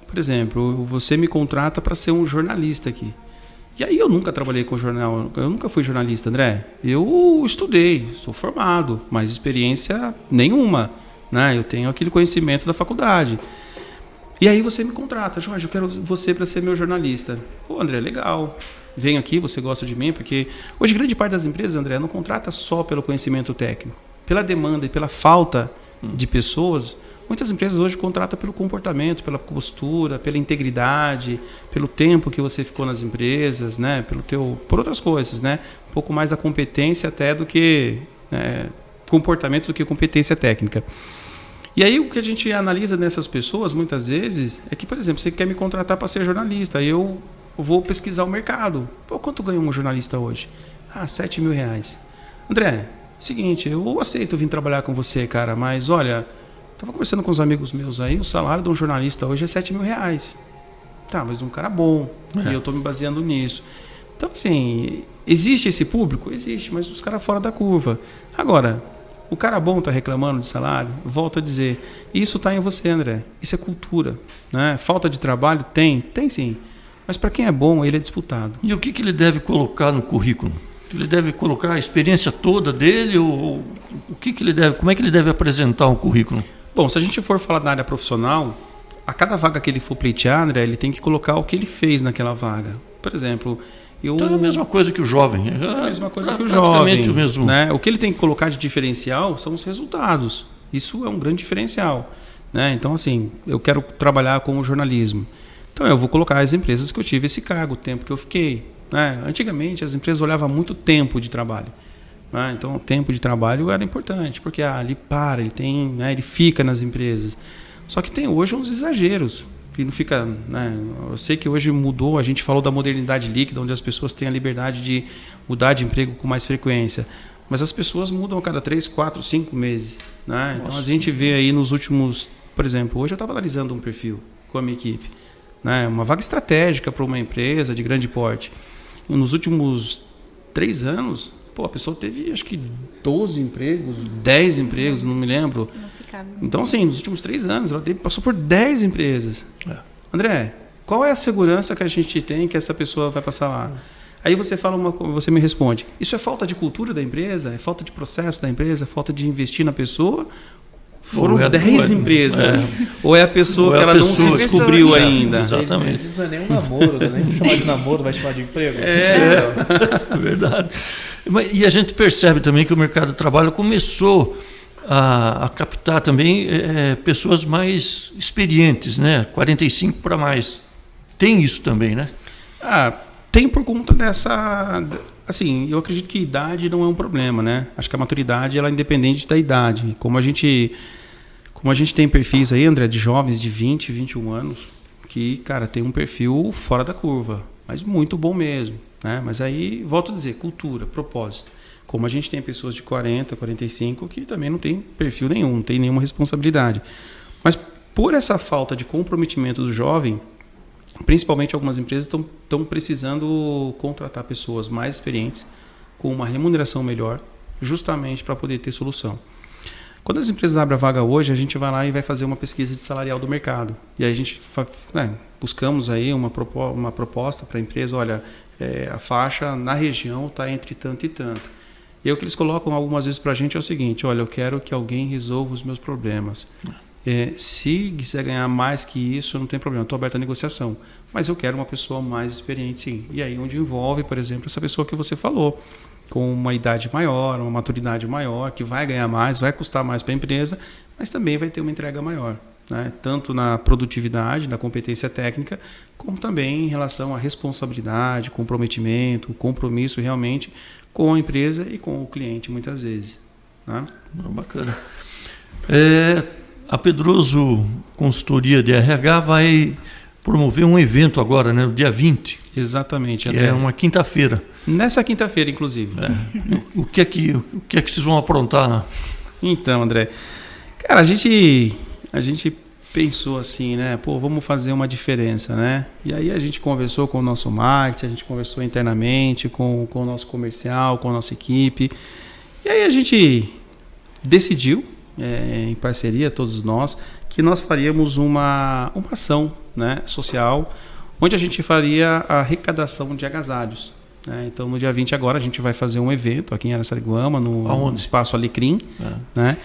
Speaker 2: Por exemplo, você me contrata para ser um jornalista aqui. E aí eu nunca trabalhei com jornal, eu nunca fui jornalista, André. Eu estudei, sou formado, mas experiência nenhuma. Né? Eu tenho aquele conhecimento da faculdade. E aí você me contrata, Jorge, eu quero você para ser meu jornalista. Pô, André, legal. Venho aqui, você gosta de mim, porque hoje grande parte das empresas, André, não contrata só pelo conhecimento técnico. Pela demanda e pela falta de pessoas, muitas empresas hoje contratam pelo comportamento, pela postura, pela integridade, pelo tempo que você ficou nas empresas, né? Por outras coisas, né? Um pouco mais da competência até do que comportamento do que competência técnica. E aí o que a gente analisa nessas pessoas, muitas vezes, é que, por exemplo, você quer me contratar para ser jornalista, aí eu vou pesquisar o mercado. Pô, quanto ganha um jornalista hoje? R$7.000. André, seguinte, eu aceito vir trabalhar com você, cara, mas olha, estava conversando com uns amigos meus aí, o salário de um jornalista hoje é R$7.000. Tá, mas um cara bom, e eu estou me baseando nisso. Então, assim, existe esse público? Existe, mas os caras fora da curva. Agora, o cara bom está reclamando de salário? Volto a dizer, isso está em você, André. Isso é cultura. Né? Falta de trabalho? Tem sim. Mas para quem é bom, ele é disputado.
Speaker 1: E o que ele deve colocar no currículo? Ele deve colocar a experiência toda dele? Ou como é que ele deve apresentar um currículo?
Speaker 2: Bom, se a gente for falar na área profissional, a cada vaga que ele for pleitear, André, ele tem que colocar o que ele fez naquela vaga. Por exemplo,
Speaker 1: então é a mesma coisa que o jovem.
Speaker 2: É a mesma coisa que o
Speaker 1: praticamente
Speaker 2: jovem.
Speaker 1: O mesmo.
Speaker 2: Né? O que ele tem que colocar de diferencial são os resultados. Isso é um grande diferencial. Né? Então, assim, eu quero trabalhar com o jornalismo. Então, eu vou colocar as empresas que eu tive esse cargo, o tempo que eu fiquei. Né? Antigamente, as empresas olhavam muito tempo de trabalho. Né? Então, o tempo de trabalho era importante, porque ele fica nas empresas. Só que tem hoje uns exageros. Que não fica, né? Eu sei que hoje mudou, a gente falou da modernidade líquida, onde as pessoas têm a liberdade de mudar de emprego com mais frequência. Mas as pessoas mudam a cada 3, 4, 5 meses. Né? Então, a gente vê aí nos últimos... Por exemplo, hoje eu estava analisando um perfil com a minha equipe. Né? Uma vaga estratégica para uma empresa de grande porte. E nos últimos 3 anos, a pessoa teve acho que 12 empregos, 10 empregos, não me lembro. Então, assim, nos últimos 3 anos, ela passou por 10 empresas. André, Qual é a segurança que a gente tem que essa pessoa vai passar lá? Aí você me responde, isso é falta de cultura da empresa? É falta de processo da empresa? É falta de investir na pessoa? Foram 10 empresas. Ou é a pessoa que ela não se descobriu ainda.
Speaker 3: Exatamente. 6 meses não é nem um namoro, não é nem chamar de namoro, vai chamar de emprego.
Speaker 1: É verdade. E a gente percebe também que o mercado de trabalho começou a captar também pessoas mais experientes, né? 45 para mais. Tem isso também, né?
Speaker 2: Tem por conta dessa... Assim, eu acredito que idade não é um problema, né? Acho que a maturidade ela é independente da idade. Como a gente tem perfis aí, André, de jovens de 20, 21 anos, que, cara, tem um perfil fora da curva, mas muito bom mesmo, né? Mas aí, volto a dizer, cultura, propósito. Como a gente tem pessoas de 40, 45 que também não tem perfil nenhum, não tem nenhuma responsabilidade. Mas por essa falta de comprometimento do jovem, principalmente algumas empresas estão precisando contratar pessoas mais experientes, com uma remuneração melhor, justamente para poder ter solução. Quando as empresas abrem a vaga hoje, a gente vai lá e vai fazer uma pesquisa de salarial do mercado. E aí a gente buscamos aí uma proposta para a empresa, olha, a faixa na região está entre tanto e tanto. E aí o que eles colocam algumas vezes para a gente é o seguinte, olha, eu quero que alguém resolva os meus problemas. Se quiser ganhar mais que isso, não tem problema, estou aberto à negociação. Mas eu quero uma pessoa mais experiente, sim. E aí onde envolve, por exemplo, essa pessoa que você falou, com uma idade maior, uma maturidade maior, que vai ganhar mais, vai custar mais para a empresa, mas também vai ter uma entrega maior, né? Tanto na produtividade, na competência técnica, como também em relação à responsabilidade, comprometimento, compromisso realmente com a empresa e com o cliente, muitas vezes, né?
Speaker 1: Bacana. A Pedroso Consultoria de RH vai promover um evento agora, né, no dia 20.
Speaker 2: Exatamente.
Speaker 1: Que é uma quinta-feira.
Speaker 2: Nessa quinta-feira, inclusive.
Speaker 1: O que é que vocês vão aprontar, né?
Speaker 2: Então, André, cara, a gente pensou assim, né? Pô, vamos fazer uma diferença, né? E aí a gente conversou com o nosso marketing, a gente conversou internamente com o nosso comercial, com a nossa equipe. E aí a gente decidiu, em parceria, todos nós, que nós faríamos uma ação, né, social, onde a gente faria a arrecadação de agasalhos, né? Então, no dia 20 agora, a gente vai fazer um evento aqui em Araçariguama, no Espaço Alecrim. Né?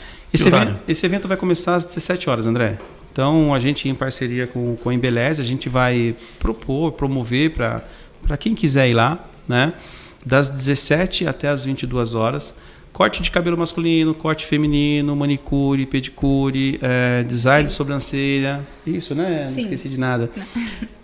Speaker 2: Esse evento vai começar às 17 horas, André. Então, a gente, em parceria com a Embeleze, a gente vai promover para quem quiser ir lá, né? Das 17 até as 22 horas, corte de cabelo masculino, corte feminino, manicure, pedicure, design de sobrancelha. Isso, né? Não esqueci de nada. Não.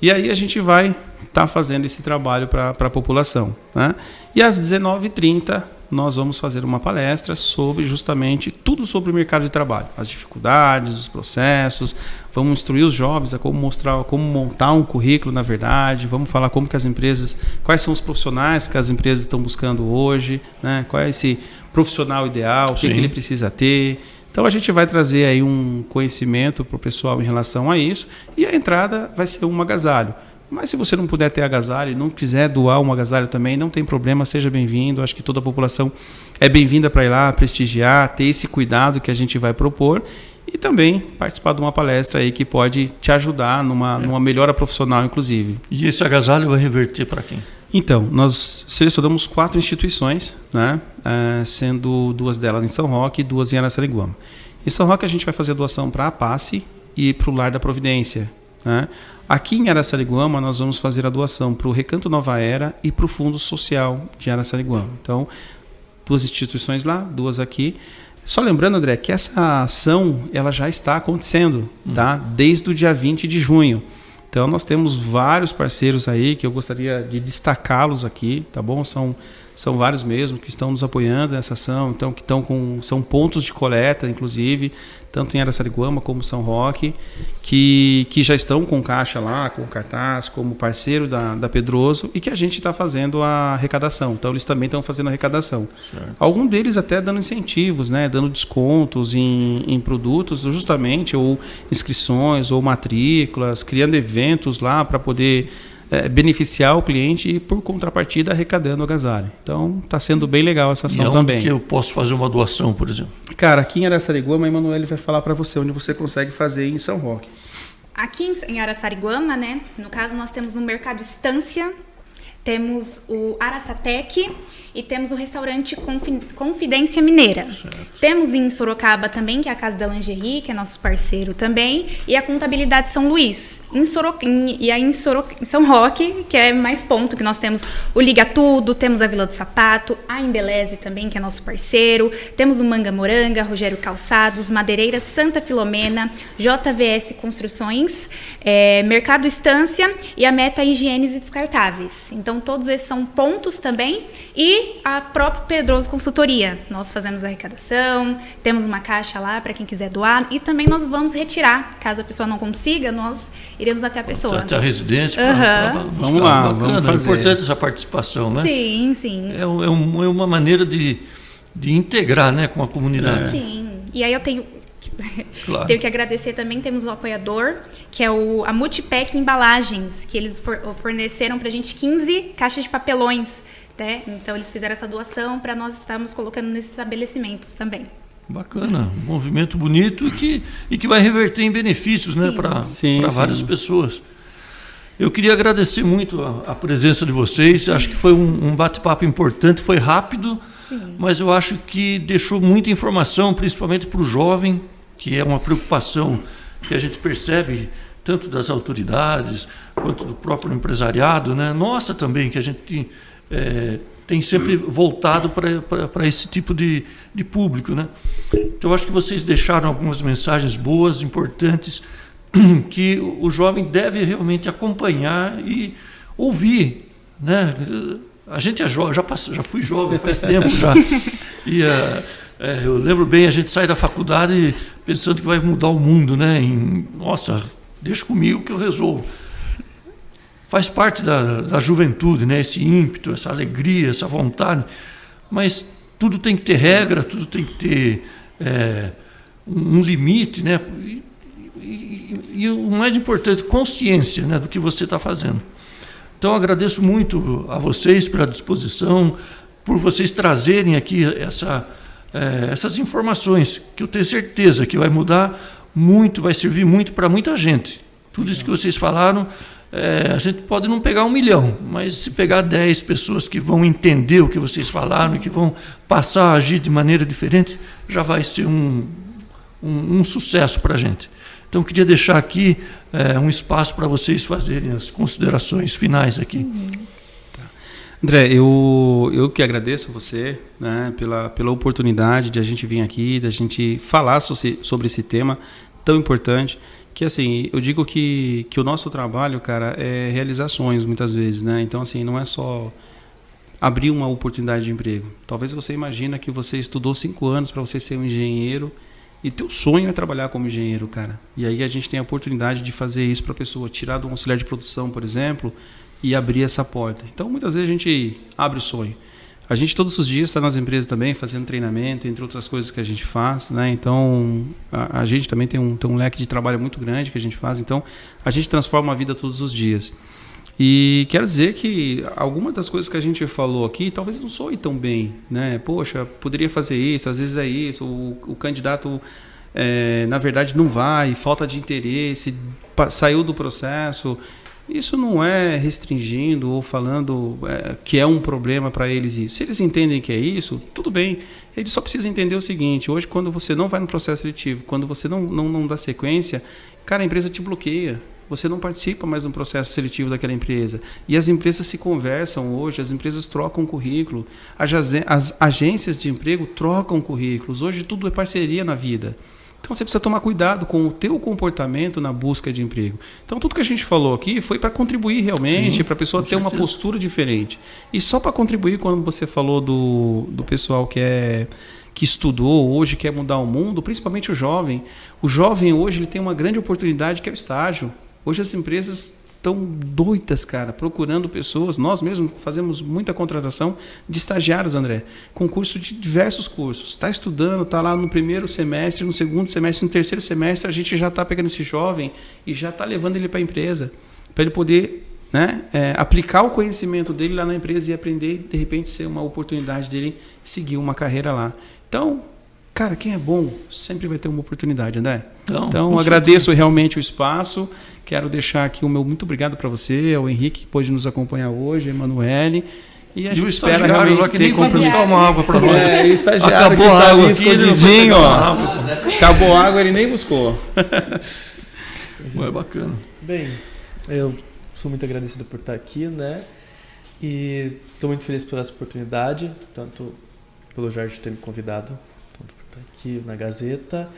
Speaker 2: E aí a gente vai estar fazendo esse trabalho para a população, né? E às 19h30 nós vamos fazer uma palestra sobre justamente tudo sobre o mercado de trabalho, as dificuldades, os processos. Vamos instruir os jovens a como montar um currículo, na verdade. Vamos falar como que as empresas, quais são os profissionais que as empresas estão buscando hoje, né? Qual é esse profissional ideal, o que ele precisa ter. Então a gente vai trazer aí um conhecimento para o pessoal em relação a isso, e a entrada vai ser um agasalho. Mas se você não puder ter agasalho e não quiser doar um agasalho também, não tem problema, seja bem-vindo. Acho que toda a população é bem-vinda para ir lá prestigiar, ter esse cuidado que a gente vai propor, e também participar de uma palestra aí que pode te ajudar numa melhora profissional, inclusive. E esse agasalho vai reverter para quem? Então, nós selecionamos 4 instituições, né? Sendo 2 delas em São Roque e 2 em Araçariguama. Em São Roque a gente vai fazer a doação para a PASSE e para o Lar da Providência, né? Aqui em Araçariguama nós vamos fazer a doação para o Recanto Nova Era e para o Fundo Social de Araçariguama. Então, 2 instituições lá, 2 aqui. Só lembrando, André, que essa ação ela já está acontecendo, tá? Desde o dia 20 de junho. Então, nós temos vários parceiros aí que eu gostaria de destacá-los aqui, tá bom? São vários mesmo que estão nos apoiando nessa ação, então que são pontos de coleta, inclusive, tanto em Araçariguama como São Roque, que já estão com caixa lá, com cartaz, como parceiro da Pedroso, e que a gente está fazendo a arrecadação. Então, eles também estão fazendo a arrecadação. Certo. Algum deles até dando incentivos, né? Dando descontos em produtos, justamente, ou inscrições, ou matrículas, criando eventos lá para poder beneficiar o cliente e, por contrapartida, arrecadando o agasalho. Então, está sendo bem legal essa ação também. Que eu posso fazer uma doação, por exemplo? Cara, aqui em Araçariguama, a Emanuele vai falar para você onde você consegue fazer em São Roque.
Speaker 4: aqui em Araçariguama, né? No caso, nós temos o Mercado Estância, temos o Araçatec e temos o restaurante Confidência Mineira.
Speaker 1: Certo.
Speaker 4: Temos em Sorocaba também, que é a Casa da Lingerie, que é nosso parceiro também, e a Contabilidade São Luís. Em São Roque, que é mais ponto, que nós temos o Liga Tudo, temos a Vila do Sapato, a Embeleze também, que é nosso parceiro, temos o Manga Moranga, Rogério Calçados, Madeireiras Santa Filomena, JVS Construções, Mercado Estância e a Meta Higienes e Descartáveis. Então, todos esses são pontos também, e a própria Pedroso Consultoria. Nós fazemos arrecadação, temos uma caixa lá para quem quiser doar, e também nós vamos retirar, caso a pessoa não consiga, nós iremos até a pessoa.
Speaker 1: Até a residência.
Speaker 2: Vamos lá,
Speaker 1: bacana,
Speaker 2: vamos fazer.
Speaker 1: É importante essa participação, né?
Speaker 4: Sim, sim.
Speaker 1: É uma maneira de integrar, né, com a comunidade.
Speaker 4: Sim. E aí eu tenho
Speaker 1: Claro.
Speaker 4: que agradecer também, temos o apoiador, que é a Multipec Embalagens, que eles forneceram para a gente 15 caixas de papelões. Né? Então, eles fizeram essa doação para nós estarmos colocando nesses estabelecimentos também.
Speaker 1: Bacana, um movimento bonito e que vai reverter em benefícios, né, para várias pessoas. Eu queria agradecer muito a presença de vocês, acho que foi um bate-papo importante, foi rápido, mas eu acho que deixou muita informação, principalmente para o jovem, que é uma preocupação que a gente percebe tanto das autoridades quanto do próprio empresariado, né? Nossa também, que a gente tem sempre voltado para esse tipo de público, né? Então, eu acho que vocês deixaram algumas mensagens boas, importantes, que o jovem deve realmente acompanhar e ouvir, né? A gente é jovem, já fui jovem faz tempo já. E eu lembro bem, a gente sai da faculdade pensando que vai mudar o mundo, né? Nossa, deixa comigo que eu resolvo. Faz parte da juventude, né? Esse ímpeto, essa alegria, essa vontade. Mas tudo tem que ter regra, tudo tem que ter um limite, né? E o mais importante, consciência, né, do que você está fazendo. Então, eu agradeço muito a vocês pela disposição, por vocês trazerem aqui essas informações, que eu tenho certeza que vai mudar muito, vai servir muito para muita gente. Tudo isso que vocês falaram, a gente pode não pegar 1 milhão, mas se pegar 10 pessoas que vão entender o que vocês falaram, que vão passar a agir de maneira diferente, já vai ser um sucesso para a gente. Então, eu queria deixar aqui um espaço para vocês fazerem as considerações finais aqui.
Speaker 2: André, eu que agradeço a você, né, pela oportunidade de a gente vir aqui, de a gente falar sobre esse tema tão importante, que assim, eu digo que o nosso trabalho, cara, é realizar sonhos muitas vezes, né? Então, assim, não é só abrir uma oportunidade de emprego. Talvez você imagina que você estudou 5 anos para você ser um engenheiro e teu sonho é trabalhar como engenheiro, cara. E aí a gente tem a oportunidade de fazer isso para a pessoa, tirar do auxiliar de produção, por exemplo, e abrir essa porta. Então, muitas vezes a gente abre o sonho. A gente todos os dias está nas empresas também, fazendo treinamento, entre outras coisas que a gente faz, né? Então, a gente também tem um leque de trabalho muito grande que a gente faz. Então, a gente transforma a vida todos os dias. E quero dizer que algumas das coisas que a gente falou aqui talvez não soem tão bem, né? Poxa, poderia fazer isso, às vezes é isso, o candidato na verdade não vai, falta de interesse, saiu do processo. Isso não é restringindo ou falando que é um problema para eles isso. Se eles entendem que é isso, tudo bem. Eles só precisam entender o seguinte: hoje, quando você não vai no processo seletivo, quando você não dá sequência, cara, a empresa te bloqueia. Você não participa mais do processo seletivo daquela empresa. E as empresas se conversam hoje, as empresas trocam currículo, as agências de emprego trocam currículos. Hoje tudo é parceria na vida. Então você precisa tomar cuidado com o teu comportamento na busca de emprego. Então tudo que a gente falou aqui foi para contribuir realmente, para a pessoa ter uma postura diferente. E só para contribuir, quando você falou do pessoal que estudou hoje, quer mudar o mundo, principalmente o jovem. O jovem hoje ele tem uma grande oportunidade que é o estágio. Hoje as empresas estão doidas, cara, procurando pessoas. Nós mesmos fazemos muita contratação de estagiários, André, com curso de diversos cursos. Está estudando, está lá no primeiro semestre, no segundo semestre, no terceiro semestre, a gente já está pegando esse jovem e já está levando ele para a empresa, para ele poder, né, aplicar o conhecimento dele lá na empresa e aprender, de repente, ser uma oportunidade dele seguir uma carreira lá. Então, cara, quem é bom sempre vai ter uma oportunidade, André.
Speaker 1: Não,
Speaker 2: Então,
Speaker 1: com
Speaker 2: agradeço realmente o espaço. Quero deixar aqui o meu muito obrigado para você, ao Henrique, que pôde nos acompanhar hoje, a Emanuele. E a
Speaker 1: E
Speaker 2: gente
Speaker 1: o
Speaker 2: espera
Speaker 1: estagiário
Speaker 2: realmente
Speaker 1: lá que nem
Speaker 2: ter
Speaker 1: foi buscar uma água para nós.
Speaker 2: É, e o estagiário
Speaker 1: Acabou
Speaker 2: que
Speaker 1: a
Speaker 2: tá
Speaker 1: água
Speaker 2: ali
Speaker 1: aqui, ele não foi
Speaker 2: escondidinho,
Speaker 1: pegar
Speaker 2: ó.
Speaker 1: uma água.
Speaker 2: Acabou a água, ele nem buscou.
Speaker 1: É bacana.
Speaker 3: Bem, eu sou muito agradecido por estar aqui, né? E estou muito feliz por essa oportunidade, tanto pelo Jorge ter me convidado, tanto por estar aqui na Gazeta.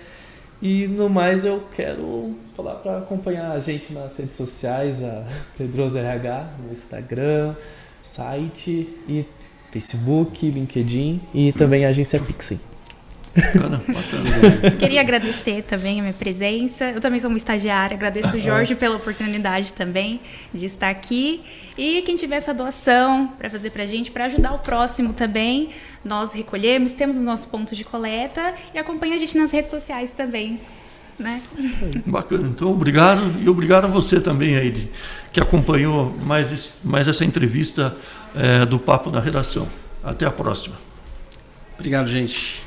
Speaker 3: E no mais eu quero falar para acompanhar a gente nas redes sociais, a Pedroso RH, no Instagram, site e Facebook, LinkedIn e também a agência Pixie.
Speaker 1: Bacana.
Speaker 4: Queria agradecer também a minha presença. Eu também sou uma estagiária. Agradeço o Jorge pela oportunidade também de estar aqui. E quem tiver essa doação para fazer para a gente, para ajudar o próximo também, nós recolhemos, temos os nossos pontos de coleta e acompanha a gente nas redes sociais também. Né?
Speaker 1: Bacana. Então, obrigado. E obrigado a você também aí, que acompanhou mais essa entrevista do Papo da Redação. Até a próxima.
Speaker 2: Obrigado, gente.